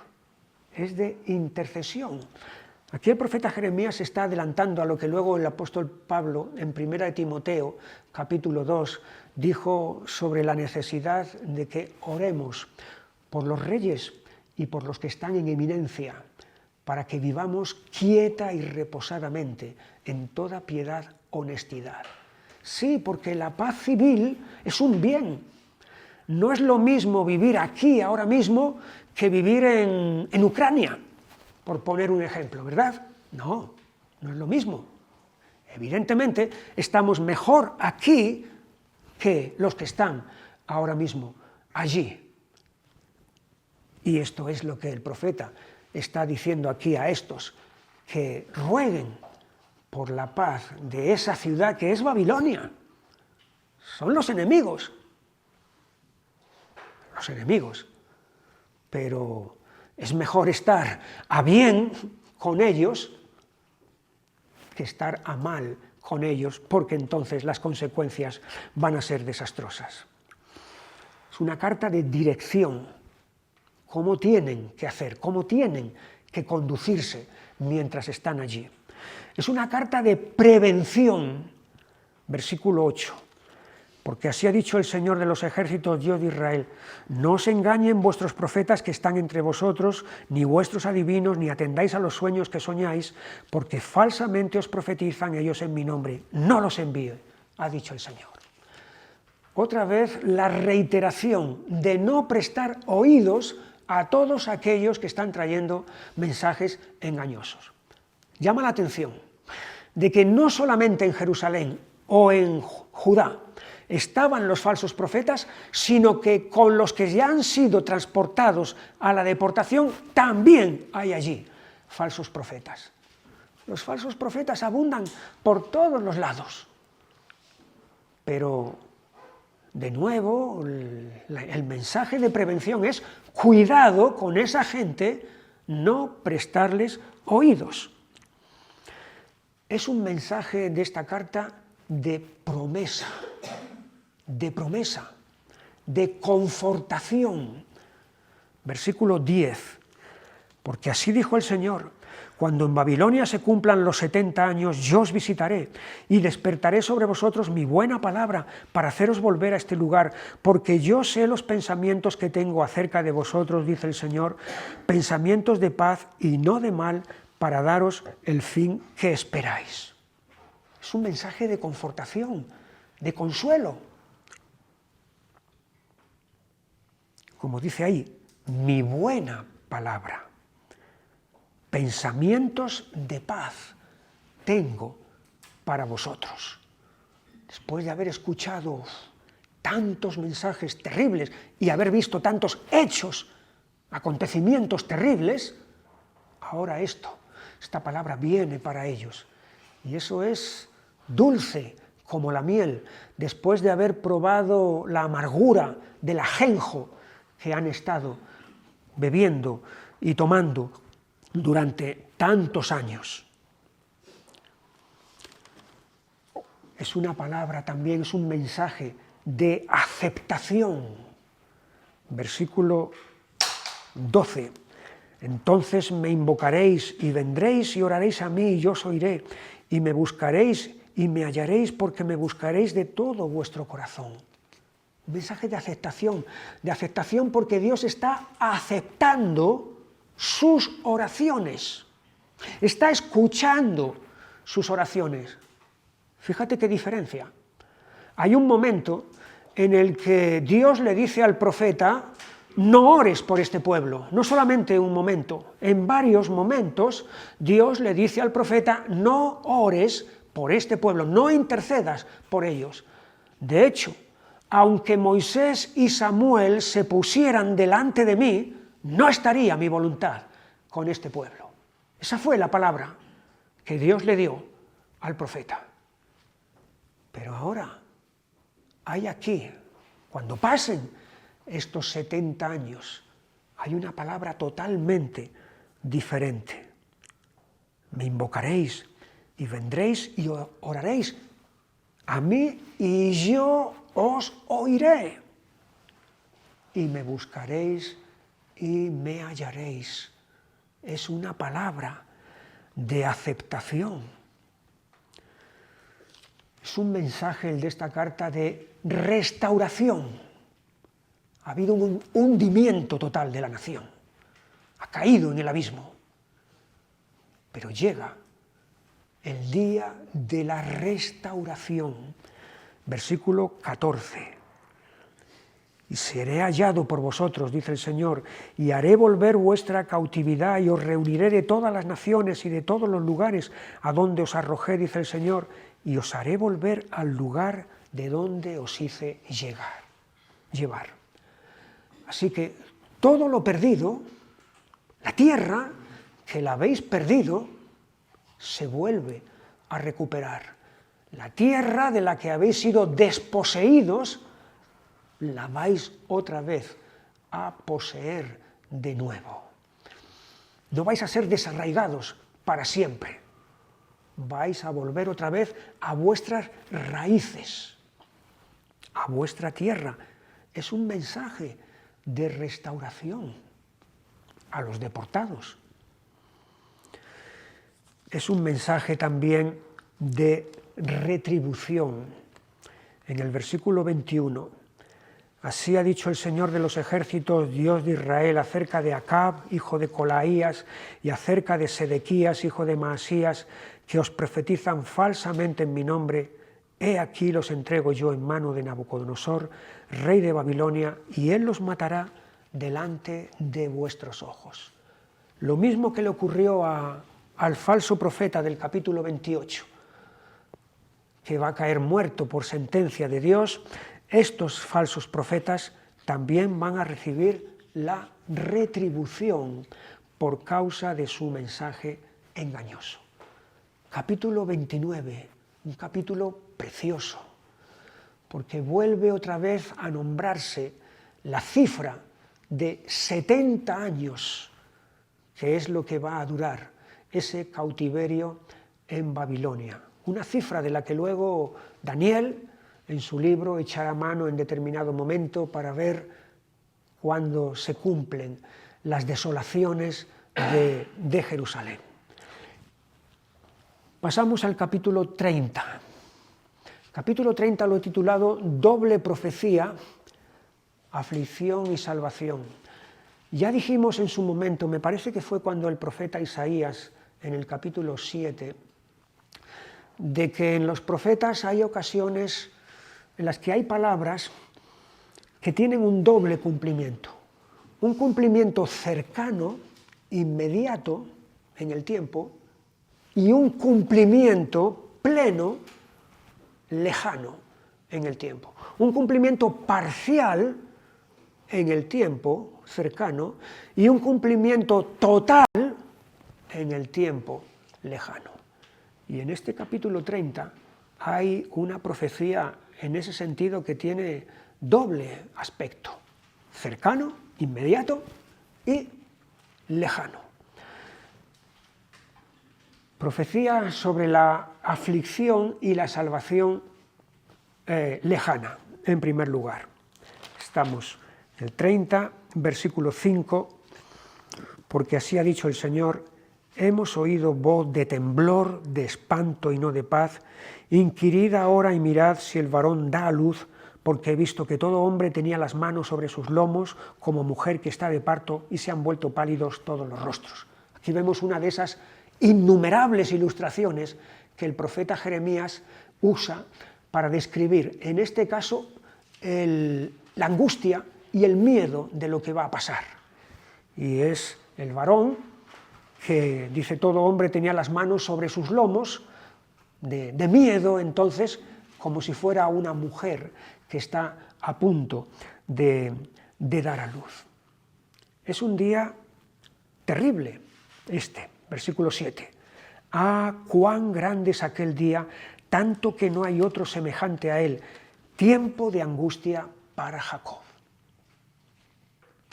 Es de intercesión. Aquí el profeta Jeremías se está adelantando a lo que luego el apóstol Pablo, en 1 de Timoteo, capítulo 2, dijo sobre la necesidad de que oremos por los reyes y por los que están en eminencia, para que vivamos quieta y reposadamente, en toda piedad, honestidad. Sí, porque la paz civil es un bien. No es lo mismo vivir aquí, ahora mismo, que vivir en Ucrania, por poner un ejemplo, ¿verdad? No, no es lo mismo. Evidentemente, estamos mejor aquí que los que están ahora mismo allí. Y esto es lo que el profeta está diciendo aquí a estos, que rueguen por la paz de esa ciudad que es Babilonia. Son los enemigos. Los enemigos. Pero es mejor estar a bien con ellos que estar a mal con ellos, porque entonces las consecuencias van a ser desastrosas. Es una carta de dirección. Cómo tienen que hacer, cómo tienen que conducirse mientras están allí. Es una carta de prevención, versículo 8, porque así ha dicho el Señor de los ejércitos, Dios de Israel, no os engañen vuestros profetas que están entre vosotros, ni vuestros adivinos, ni atendáis a los sueños que soñáis, porque falsamente os profetizan ellos en mi nombre. No los envíe, ha dicho el Señor. Otra vez la reiteración de no prestar oídos a todos aquellos que están trayendo mensajes engañosos. Llama la atención de que no solamente en Jerusalén o en Judá estaban los falsos profetas, sino que con los que ya han sido transportados a la deportación también hay allí falsos profetas. Los falsos profetas abundan por todos los lados, pero de nuevo el mensaje de prevención es cuidado con esa gente, no prestarles oídos. Es un mensaje de esta carta de promesa, de confortación. Versículo 10, porque así dijo el Señor, cuando en Babilonia se cumplan los 70 años, yo os visitaré y despertaré sobre vosotros mi buena palabra para haceros volver a este lugar, porque yo sé los pensamientos que tengo acerca de vosotros, dice el Señor, pensamientos de paz y no de mal, para daros el fin que esperáis. Es un mensaje de confortación, de consuelo. Como dice ahí, mi buena palabra. Pensamientos de paz tengo para vosotros. Después de haber escuchado tantos mensajes terribles y haber visto tantos hechos, acontecimientos terribles, ahora esta palabra viene para ellos. Y eso es dulce como la miel, después de haber probado la amargura del ajenjo que han estado bebiendo y tomando durante tantos años. Es una palabra también, es un mensaje de aceptación. Versículo 12. Entonces me invocaréis y vendréis y oraréis a mí y yo os oiré, y me buscaréis y me hallaréis porque me buscaréis de todo vuestro corazón. Un mensaje de aceptación porque Dios está aceptando sus oraciones, está escuchando sus oraciones. Fíjate qué diferencia. Hay un momento en el que Dios le dice al profeta: no ores por este pueblo. No solamente un momento, en varios momentos Dios le dice al profeta: no ores por este pueblo, no intercedas por ellos. De hecho, aunque Moisés y Samuel se pusieran delante de mí, no estaría mi voluntad con este pueblo. Esa fue la palabra que Dios le dio al profeta. Pero ahora hay aquí, cuando pasen estos 70 años, hay una palabra totalmente diferente. Me invocaréis y vendréis y oraréis a mí y yo os oiré. Y me buscaréis y me hallaréis. Es una palabra de aceptación. Es un mensaje el de esta carta de restauración. Ha habido un hundimiento total de la nación. Ha caído en el abismo. Pero llega el día de la restauración. Versículo 14. Y seré hallado por vosotros, dice el Señor, y haré volver vuestra cautividad y os reuniré de todas las naciones y de todos los lugares a donde os arrojé, dice el Señor, y os haré volver al lugar de donde os hice llevar. Así que todo lo perdido, la tierra que la habéis perdido, se vuelve a recuperar. La tierra de la que habéis sido desposeídos, la vais otra vez a poseer de nuevo. No vais a ser desarraigados para siempre. Vais a volver otra vez a vuestras raíces, a vuestra tierra. Es un mensaje de restauración a los deportados. Es un mensaje también de retribución. En el versículo 21, así ha dicho el Señor de los ejércitos, Dios de Israel, acerca de Acab, hijo de Colaías, y acerca de Sedequías, hijo de Maasías, que os profetizan falsamente en mi nombre: he aquí los entrego yo en mano de Nabucodonosor, rey de Babilonia, y él los matará delante de vuestros ojos. Lo mismo que le ocurrió al falso profeta del capítulo 28, que va a caer muerto por sentencia de Dios, estos falsos profetas también van a recibir la retribución por causa de su mensaje engañoso. Capítulo 29, un capítulo precioso, porque vuelve otra vez a nombrarse la cifra de 70 años, que es lo que va a durar ese cautiverio en Babilonia. Una cifra de la que luego Daniel, en su libro, echará mano en determinado momento para ver cuándo se cumplen las desolaciones de Jerusalén. Pasamos al capítulo 30. Capítulo 30 lo he titulado Doble profecía, aflicción y salvación. Ya dijimos en su momento, me parece que fue cuando el profeta Isaías, en el capítulo 7, de que en los profetas hay ocasiones en las que hay palabras que tienen un doble cumplimiento. Un cumplimiento cercano, inmediato en el tiempo, y un cumplimiento pleno, lejano en el tiempo. Un cumplimiento parcial en el tiempo cercano y un cumplimiento total en el tiempo lejano. Y en este capítulo 30 hay una profecía en ese sentido que tiene doble aspecto: cercano, inmediato y lejano. Profecía sobre la aflicción y la salvación lejana. en primer lugar. Estamos en el 30, versículo 5, porque así ha dicho el Señor: hemos oído voz de temblor, de espanto y no de paz. Inquirid ahora y mirad si el varón da a luz, porque he visto que todo hombre tenía las manos sobre sus lomos, como mujer que está de parto, y se han vuelto pálidos todos los rostros. Aquí vemos una de esas innumerables ilustraciones que el profeta Jeremías usa para describir, en este caso, la angustia y el miedo de lo que va a pasar. Y es el varón que dice: todo hombre tenía las manos sobre sus lomos, de miedo, entonces, como si fuera una mujer que está a punto de dar a luz. Es un día terrible versículo 7. Ah, cuán grande es aquel día, tanto que no hay otro semejante a él, tiempo de angustia para Jacob.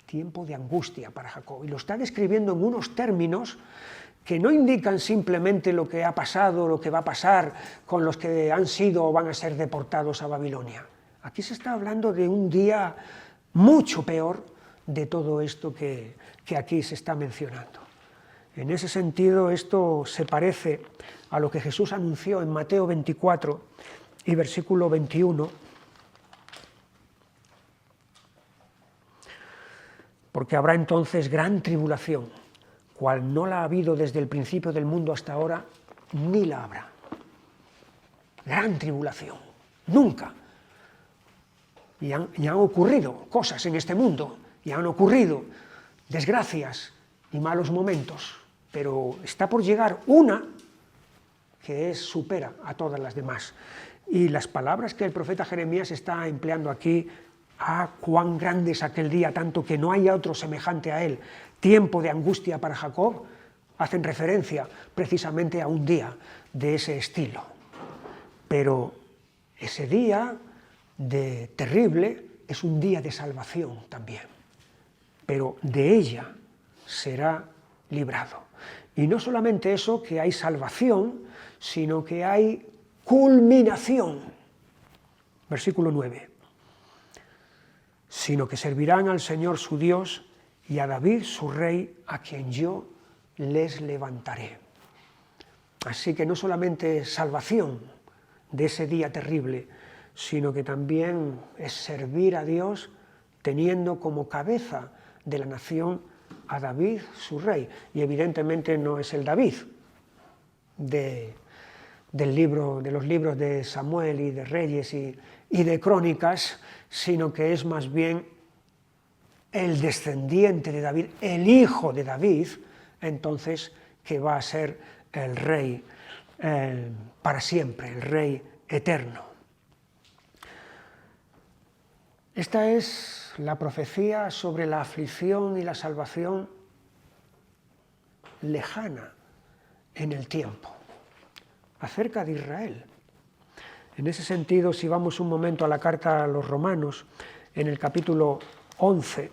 Tiempo de angustia para Jacob. Y lo está describiendo en unos términos que no indican simplemente lo que ha pasado, lo que va a pasar con los que han sido o van a ser deportados a Babilonia. Aquí se está hablando de un día mucho peor de todo esto que aquí se está mencionando. En ese sentido, esto se parece a lo que Jesús anunció en Mateo 24 y versículo 21, porque habrá entonces gran tribulación, cual no la ha habido desde el principio del mundo hasta ahora, ni la habrá. Gran tribulación, nunca. Y han ocurrido cosas en este mundo, y han ocurrido desgracias y malos momentos, pero está por llegar una que supera a todas las demás. Y las palabras que el profeta Jeremías está empleando aquí: ah, cuán grande es aquel día, tanto que no haya otro semejante a él, tiempo de angustia para Jacob, hacen referencia precisamente a un día de ese estilo. Pero ese día terrible es un día de salvación también, pero de ella será librado. Y no solamente eso, que hay salvación, sino que hay culminación. Versículo 9. Sino que servirán al Señor su Dios y a David su rey, a quien yo les levantaré. Así que no solamente salvación de ese día terrible, sino que también es servir a Dios teniendo como cabeza de la nación a David, su rey. Y evidentemente no es el David de los libros de Samuel y de Reyes y de Crónicas, sino que es más bien el descendiente de David, el hijo de David, entonces, que va a ser el rey para siempre, el rey eterno. Esta es la profecía sobre la aflicción y la salvación lejana en el tiempo, acerca de Israel. En ese sentido, si vamos un momento a la carta a los Romanos, en el capítulo 11,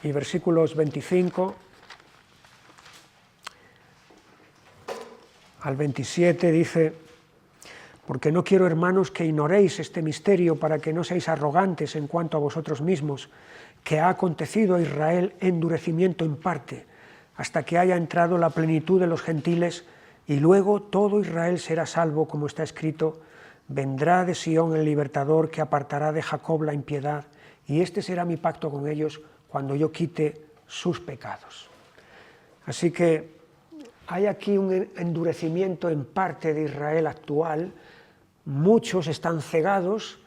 y versículos 25 al 27, dice: porque no quiero, hermanos, que ignoréis este misterio, para que no seáis arrogantes en cuanto a vosotros mismos, que ha acontecido a Israel endurecimiento en parte, hasta que haya entrado la plenitud de los gentiles, y luego todo Israel será salvo, como está escrito: vendrá de Sión el libertador, que apartará de Jacob la impiedad, y este será mi pacto con ellos cuando yo quite sus pecados. Así que hay aquí un endurecimiento en parte de Israel actual. Muchos están cegados,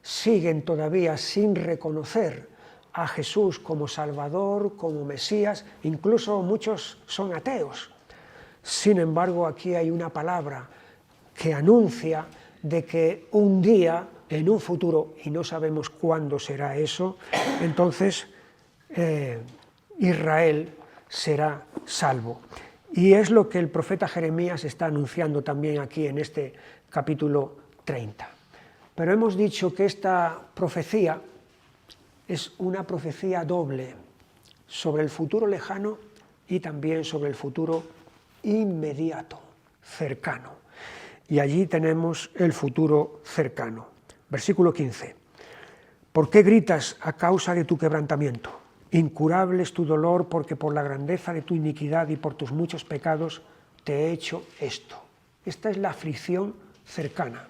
siguen todavía sin reconocer a Jesús como Salvador, como Mesías, incluso muchos son ateos. Sin embargo, aquí hay una palabra que anuncia de que un día, en un futuro, y no sabemos cuándo será eso, entonces Israel será salvo. Y es lo que el profeta Jeremías está anunciando también aquí en este capítulo 30. Pero hemos dicho que esta profecía es una profecía doble sobre el futuro lejano y también sobre el futuro inmediato, cercano. y allí tenemos el futuro cercano. Versículo 15. ¿Por qué gritas a causa de tu quebrantamiento? Incurable es tu dolor, porque por la grandeza de tu iniquidad y por tus muchos pecados te he hecho esto. Esta es la aflicción cercana.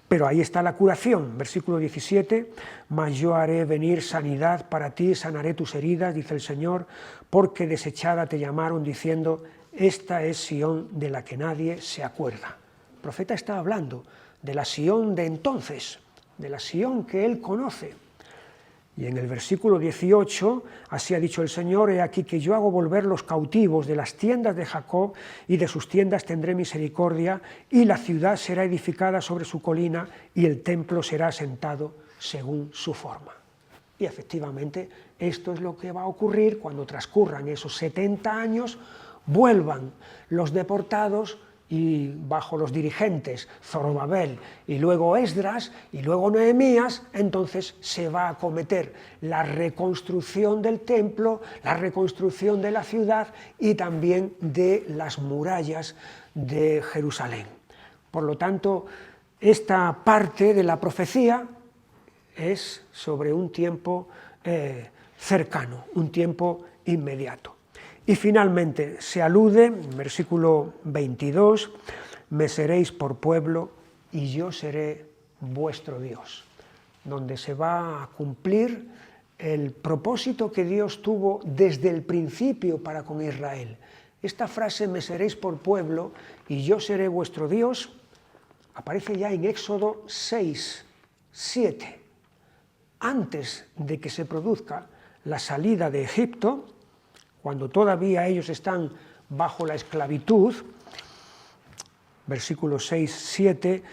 Pero ahí está la curación, versículo 17, mas yo haré venir sanidad para ti, sanaré tus heridas, dice el Señor, porque desechada te llamaron diciendo, esta es Sión de la que nadie se acuerda. El profeta está hablando de la Sión de entonces, de la Sión que él conoce. Y en el versículo 18, así ha dicho el Señor, he aquí que yo hago volver los cautivos de las tiendas de Jacob, y de sus tiendas tendré misericordia, y la ciudad será edificada sobre su colina, y el templo será asentado según su forma. Y efectivamente, esto es lo que va a ocurrir cuando transcurran esos 70 años, vuelvan los deportados, y bajo los dirigentes Zorobabel y luego Esdras y luego Nehemías, entonces se va a acometer la reconstrucción del templo, la reconstrucción de la ciudad y también de las murallas de Jerusalén. Por lo tanto, esta parte de la profecía es sobre un tiempo cercano, un tiempo inmediato. Y finalmente se alude, en versículo 22, me seréis por pueblo y yo seré vuestro Dios, donde se va a cumplir el propósito que Dios tuvo desde el principio para con Israel. Esta frase, me seréis por pueblo y yo seré vuestro Dios, aparece ya en Éxodo 6, 7. Antes de que se produzca la salida de Egipto, cuando todavía ellos están bajo la esclavitud, versículos 6, 7,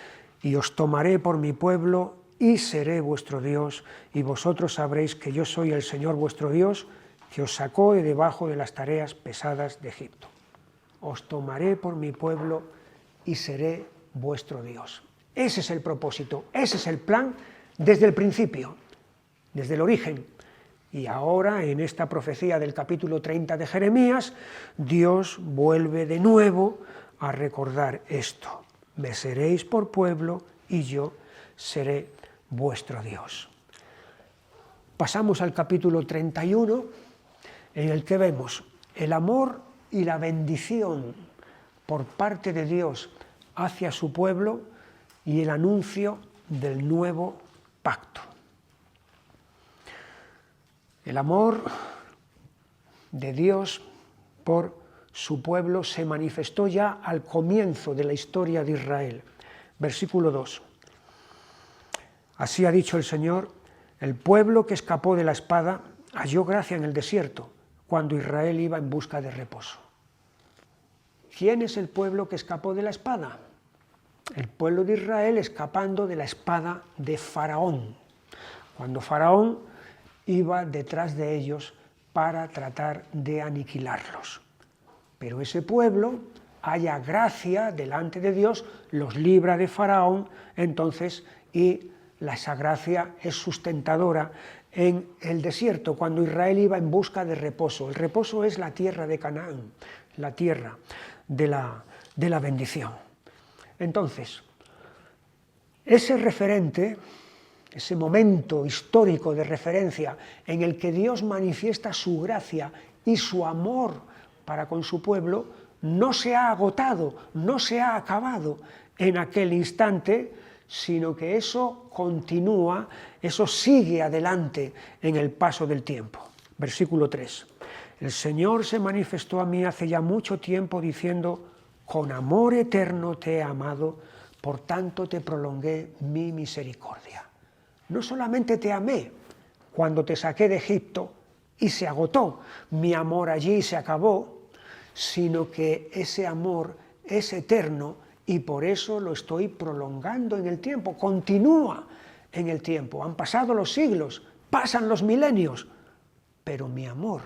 y os tomaré por mi pueblo y seré vuestro Dios, y vosotros sabréis que yo soy el Señor vuestro Dios, que os sacó de debajo de las tareas pesadas de Egipto. Os tomaré por mi pueblo y seré vuestro Dios. Ese es el propósito, ese es el plan desde el principio, desde el origen. Y ahora, en esta profecía del capítulo 30 de Jeremías, Dios vuelve de nuevo a recordar esto. Me seréis por pueblo y yo seré vuestro Dios. Pasamos al capítulo 31, en el que vemos el amor y la bendición por parte de Dios hacia su pueblo y el anuncio del nuevo pacto. El amor de Dios por su pueblo se manifestó ya al comienzo de la historia de Israel. Versículo 2. Así ha dicho el Señor, el pueblo que escapó de la espada halló gracia en el desierto, cuando Israel iba en busca de reposo. ¿Quién es el pueblo que escapó de la espada? El pueblo de Israel escapando de la espada de Faraón. Cuando Faraón iba detrás de ellos para tratar de aniquilarlos. Pero ese pueblo halla gracia delante de Dios, los libra de Faraón, entonces, y esa gracia es sustentadora en el desierto, cuando Israel iba en busca de reposo. El reposo es la tierra de Canaán, la tierra de la bendición. Entonces, ese referente, ese momento histórico de referencia en el que Dios manifiesta su gracia y su amor para con su pueblo, no se ha agotado, no se ha acabado en aquel instante, sino que eso continúa, eso sigue adelante en el paso del tiempo. Versículo 3. El Señor se manifestó a mí hace ya mucho tiempo diciendo, con amor eterno te he amado, por tanto te prolongué mi misericordia. No solamente te amé cuando te saqué de Egipto y se agotó mi amor allí y se acabó, sino que ese amor es eterno y por eso lo estoy prolongando en el tiempo, continúa en el tiempo. Han pasado los siglos, pasan los milenios, pero mi amor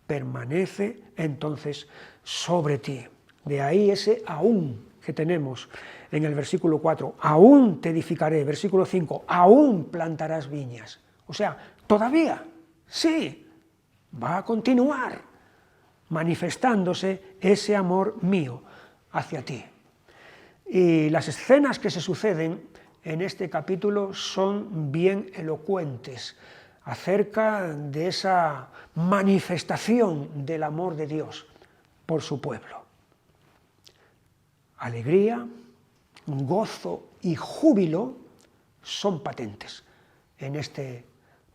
permanece entonces sobre ti. De ahí ese aún que tenemos en el versículo 4, aún te edificaré, versículo 5, aún plantarás viñas. O sea, todavía, sí, va a continuar manifestándose ese amor mío hacia ti. Y las escenas que se suceden en este capítulo son bien elocuentes acerca de esa manifestación del amor de Dios por su pueblo. Alegría, gozo y júbilo son patentes en este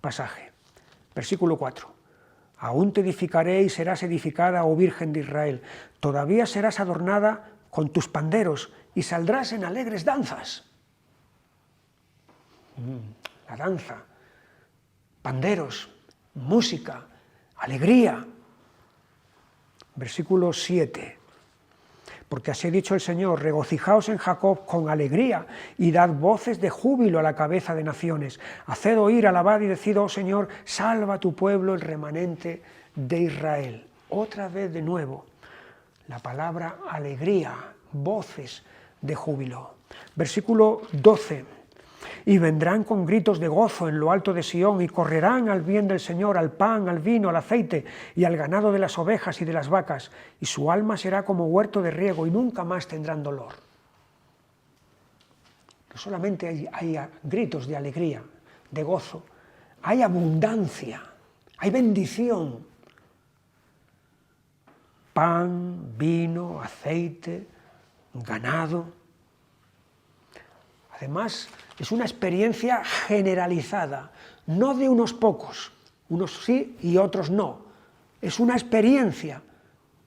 pasaje. Versículo 4. Aún te edificaré y serás edificada, oh Virgen de Israel. Todavía serás adornada con tus panderos y saldrás en alegres danzas. La danza, panderos, música, alegría. Versículo 7. Porque así ha dicho el Señor, regocijaos en Jacob con alegría y dad voces de júbilo a la cabeza de naciones. Haced oír, alabad y decid, oh Señor, salva a tu pueblo, el remanente de Israel. Otra vez de nuevo, la palabra alegría, voces de júbilo. Versículo 12. Y vendrán con gritos de gozo en lo alto de Sión y correrán al bien del Señor, al pan, al vino, al aceite y al ganado de las ovejas y de las vacas, y su alma será como huerto de riego y nunca más tendrán dolor. No solamente hay gritos de alegría, de gozo, hay abundancia, hay bendición. Pan, vino, aceite, ganado. Además, es una experiencia generalizada, no de unos pocos, unos sí y otros no. Es una experiencia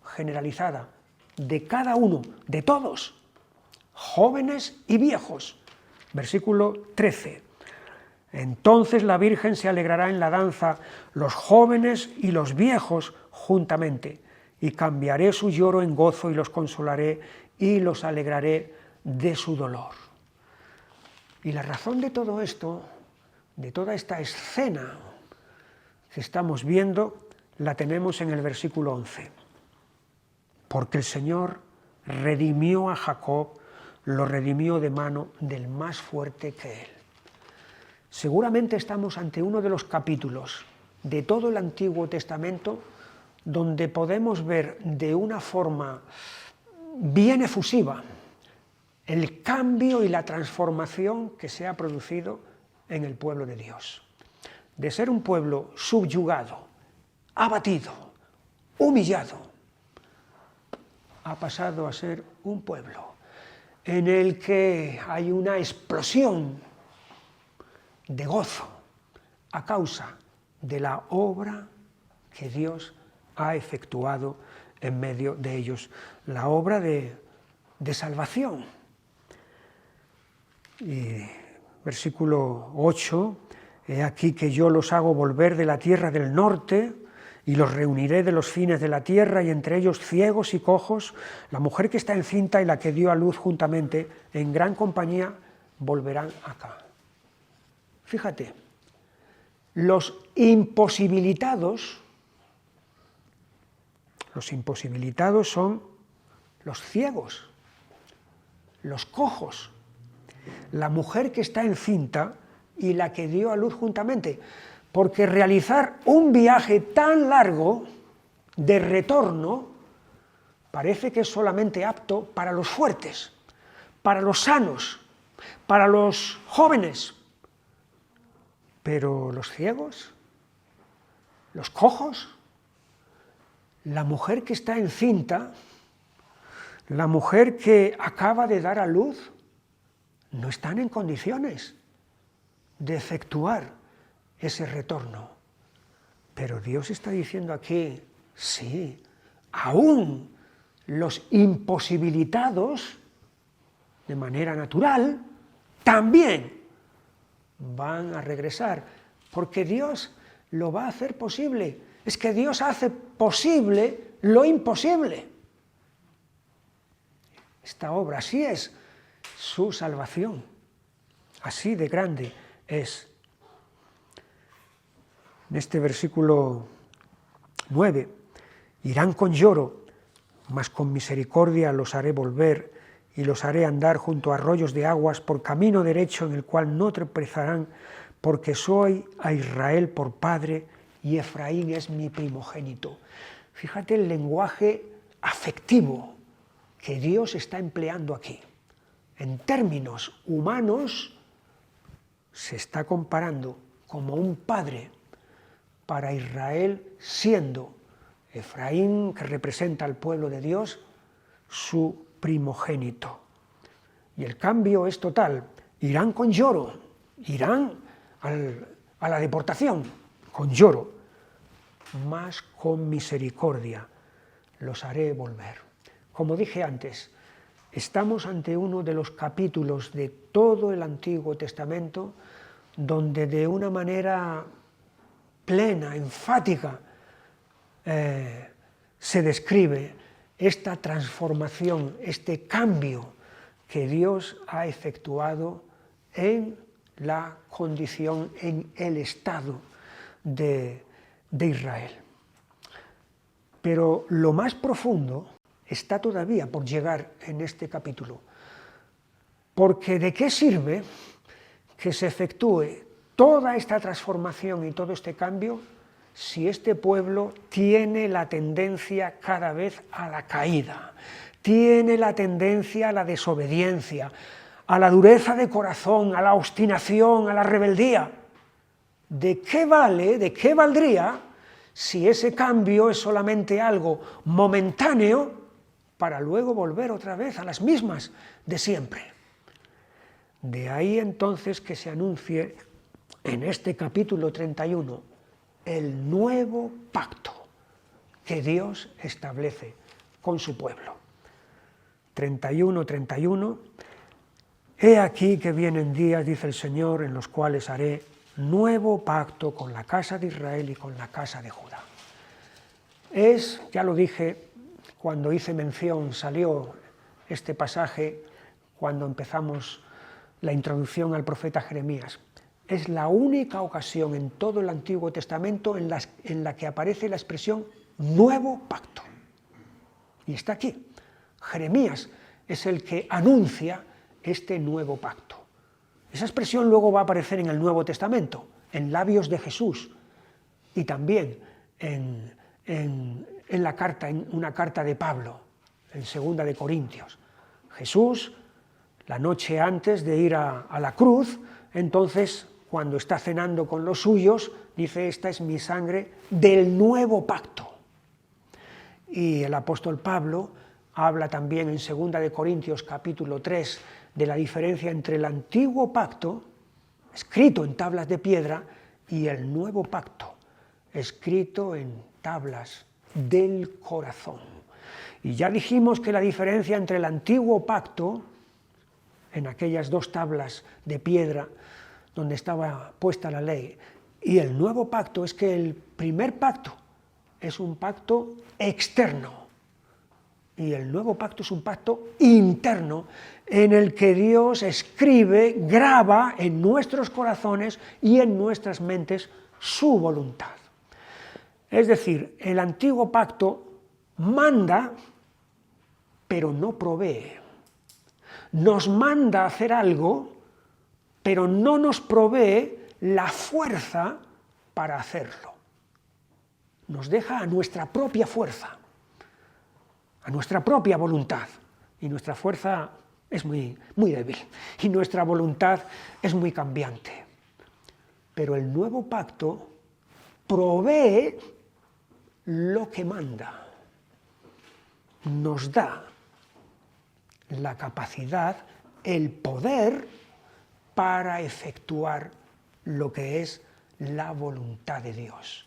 generalizada de cada uno, de todos, jóvenes y viejos. Versículo 13. Entonces la Virgen se alegrará en la danza, los jóvenes y los viejos juntamente, y cambiaré su lloro en gozo y los consolaré y los alegraré de su dolor. Y la razón de todo esto, de toda esta escena que estamos viendo, la tenemos en el versículo 11. Porque el Señor redimió a Jacob, lo redimió de mano del más fuerte que él. Seguramente estamos ante uno de los capítulos de todo el Antiguo Testamento donde podemos ver de una forma bien efusiva el cambio y la transformación que se ha producido en el pueblo de Dios. De ser un pueblo subyugado, abatido, humillado, ha pasado a ser un pueblo en el que hay una explosión de gozo a causa de la obra que Dios ha efectuado en medio de ellos, la obra de salvación. Y versículo 8, he aquí que yo los hago volver de la tierra del norte y los reuniré de los fines de la tierra, y entre ellos ciegos y cojos, la mujer que está encinta y la que dio a luz juntamente, en gran compañía volverán acá. Fíjate, los imposibilitados son los ciegos, los cojos, la mujer que está encinta y la que dio a luz juntamente, porque realizar un viaje tan largo de retorno parece que es solamente apto para los fuertes, para los sanos, para los jóvenes, pero los ciegos, los cojos, la mujer que está encinta, la mujer que acaba de dar a luz, no están en condiciones de efectuar ese retorno. Pero Dios está diciendo aquí, sí, aún los imposibilitados, de manera natural, también van a regresar, porque Dios lo va a hacer posible. Es que Dios hace posible lo imposible. Esta obra, así es su salvación, así de grande es. En este versículo 9, irán con lloro, mas con misericordia los haré volver y los haré andar junto a arroyos de aguas por camino derecho en el cual no tropezarán, porque soy a Israel por padre y Efraín es mi primogénito. Fíjate el lenguaje afectivo que Dios está empleando aquí. en términos humanos, se está comparando como un padre para Israel, siendo Efraín, que representa al pueblo de Dios, su primogénito. Y el cambio es total. Irán con lloro, irán a la deportación con lloro, mas con misericordia los haré volver. Como dije antes, estamos ante uno de los capítulos de todo el Antiguo Testamento donde de una manera plena, enfática, se describe esta transformación, este cambio que Dios ha efectuado en la condición, en el estado de Israel. Pero lo más profundo está todavía por llegar en este capítulo, porque ¿de qué sirve que se efectúe toda esta transformación y todo este cambio si este pueblo tiene la tendencia cada vez a la caída, tiene la tendencia a la desobediencia, a la dureza de corazón, a la obstinación, a la rebeldía? ¿De qué vale, de qué valdría si ese cambio es solamente algo momentáneo para luego volver otra vez a las mismas de siempre? De ahí entonces que se anuncie en este capítulo 31 el nuevo pacto que Dios establece con su pueblo. 31:31, he aquí que vienen días, dice el Señor, en los cuales haré nuevo pacto con la casa de Israel y con la casa de Judá. Ya lo dije, cuando hice mención, salió este pasaje cuando empezamos la introducción al profeta Jeremías. Es la única ocasión en todo el Antiguo Testamento en la que aparece la expresión nuevo pacto. Y está aquí. Jeremías es el que anuncia este nuevo pacto. Esa expresión luego va a aparecer en el Nuevo Testamento, en labios de Jesús, y también en una carta de Pablo, en 2 de Corintios. Jesús, la noche antes de ir a la cruz, entonces, cuando está cenando con los suyos, dice: esta es mi sangre del nuevo pacto. Y el apóstol Pablo habla también en 2 de Corintios capítulo 3 de la diferencia entre el antiguo pacto, escrito en tablas de piedra, y el nuevo pacto, escrito en tablas del corazón. Y ya dijimos que la diferencia entre el antiguo pacto, en aquellas 2 tablas de piedra donde estaba puesta la ley, y el nuevo pacto es que el primer pacto es un pacto externo y el nuevo pacto es un pacto interno en el que Dios escribe, graba en nuestros corazones y en nuestras mentes su voluntad. Es decir, el antiguo pacto manda, pero no provee. Nos manda a hacer algo, pero no nos provee la fuerza para hacerlo. Nos deja a nuestra propia fuerza, a nuestra propia voluntad, y nuestra fuerza es muy débil, y nuestra voluntad es muy cambiante. Pero el nuevo pacto provee lo que manda, nos da la capacidad, el poder para efectuar lo que es la voluntad de Dios,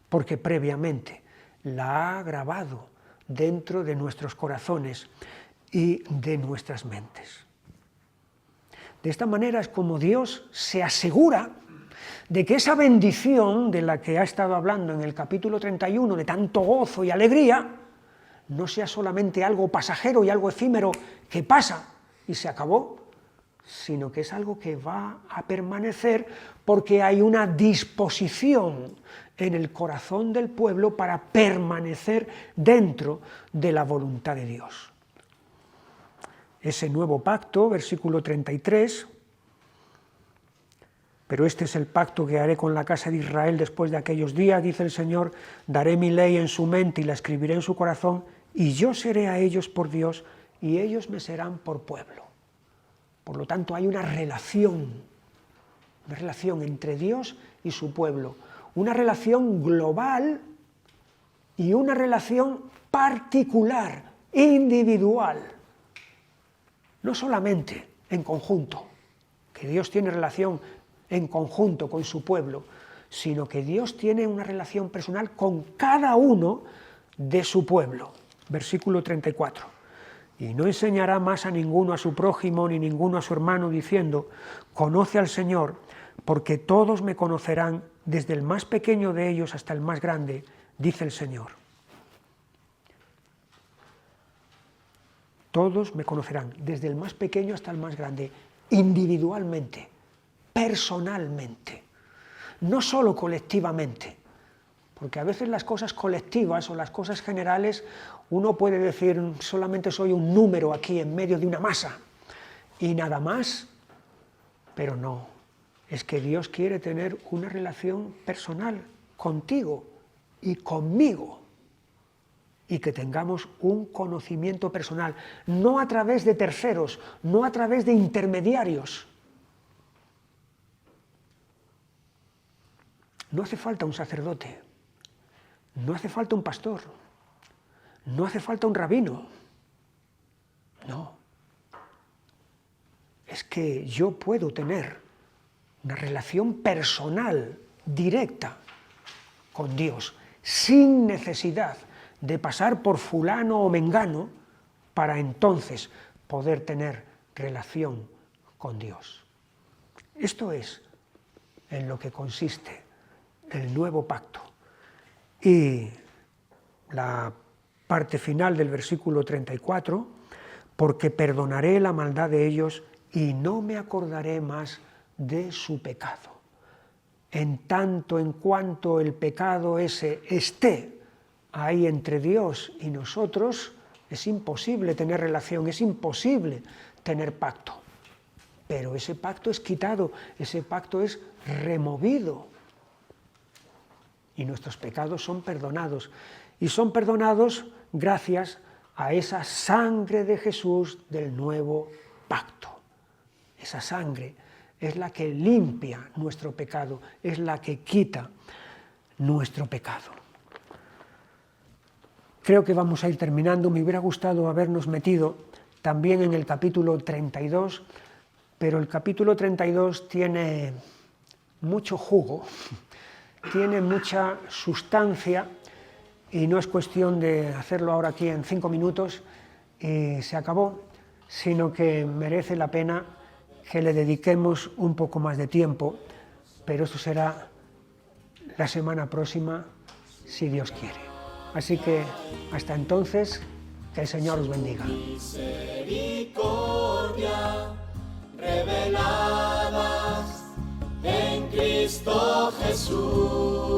porque previamente la ha grabado dentro de nuestros corazones y de nuestras mentes. De esta manera es como Dios se asegura de que esa bendición de la que ha estado hablando en el capítulo 31, de tanto gozo y alegría, no sea solamente algo pasajero y algo efímero que pasa y se acabó, sino que es algo que va a permanecer porque hay una disposición en el corazón del pueblo para permanecer dentro de la voluntad de Dios. Ese nuevo pacto, versículo 33, pero este es el pacto que haré con la casa de Israel después de aquellos días, dice el Señor, daré mi ley en su mente y la escribiré en su corazón, y yo seré a ellos por Dios, y ellos me serán por pueblo. Por lo tanto, hay una relación entre Dios y su pueblo, una relación global y una relación particular, individual. No solamente en conjunto, que Dios tiene relación en conjunto con su pueblo, sino que Dios tiene una relación personal con cada uno de su pueblo. Versículo 34. Y no enseñará más a ninguno a su prójimo ni ninguno a su hermano diciendo, conoce al Señor, porque todos me conocerán, desde el más pequeño de ellos hasta el más grande, dice el Señor. Todos me conocerán, desde el más pequeño hasta el más grande, individualmente, personalmente, no solo colectivamente, porque a veces las cosas colectivas o las cosas generales uno puede decir solamente soy un número aquí en medio de una masa y nada más, pero no, es que Dios quiere tener una relación personal contigo y conmigo y que tengamos un conocimiento personal, no a través de terceros, no a través de intermediarios. No hace falta un sacerdote, no hace falta un pastor, no hace falta un rabino, no. Es que yo puedo tener una relación personal, directa, con Dios, sin necesidad de pasar por fulano o mengano para entonces poder tener relación con Dios. Esto es en lo que consiste el nuevo pacto. Y la parte final del versículo 34, porque perdonaré la maldad de ellos y no me acordaré más de su pecado. En tanto en cuanto el pecado ese esté ahí entre Dios y nosotros, es imposible tener relación, es imposible tener pacto. Pero ese pacto es quitado, ese pacto es removido. Y nuestros pecados son perdonados. Y son perdonados gracias a esa sangre de Jesús del nuevo pacto. Esa sangre es la que limpia nuestro pecado, es la que quita nuestro pecado. Creo que vamos a ir terminando. Me hubiera gustado habernos metido también en el capítulo 32, pero el capítulo 32 tiene mucho jugo, tiene mucha sustancia y no es cuestión de hacerlo ahora aquí en 5 minutos y se acabó, sino que merece la pena que le dediquemos un poco más de tiempo, pero eso será la semana próxima, si Dios quiere. Así que hasta entonces, que el Señor os bendiga. Misericordia reveladas en Cristo Jesús.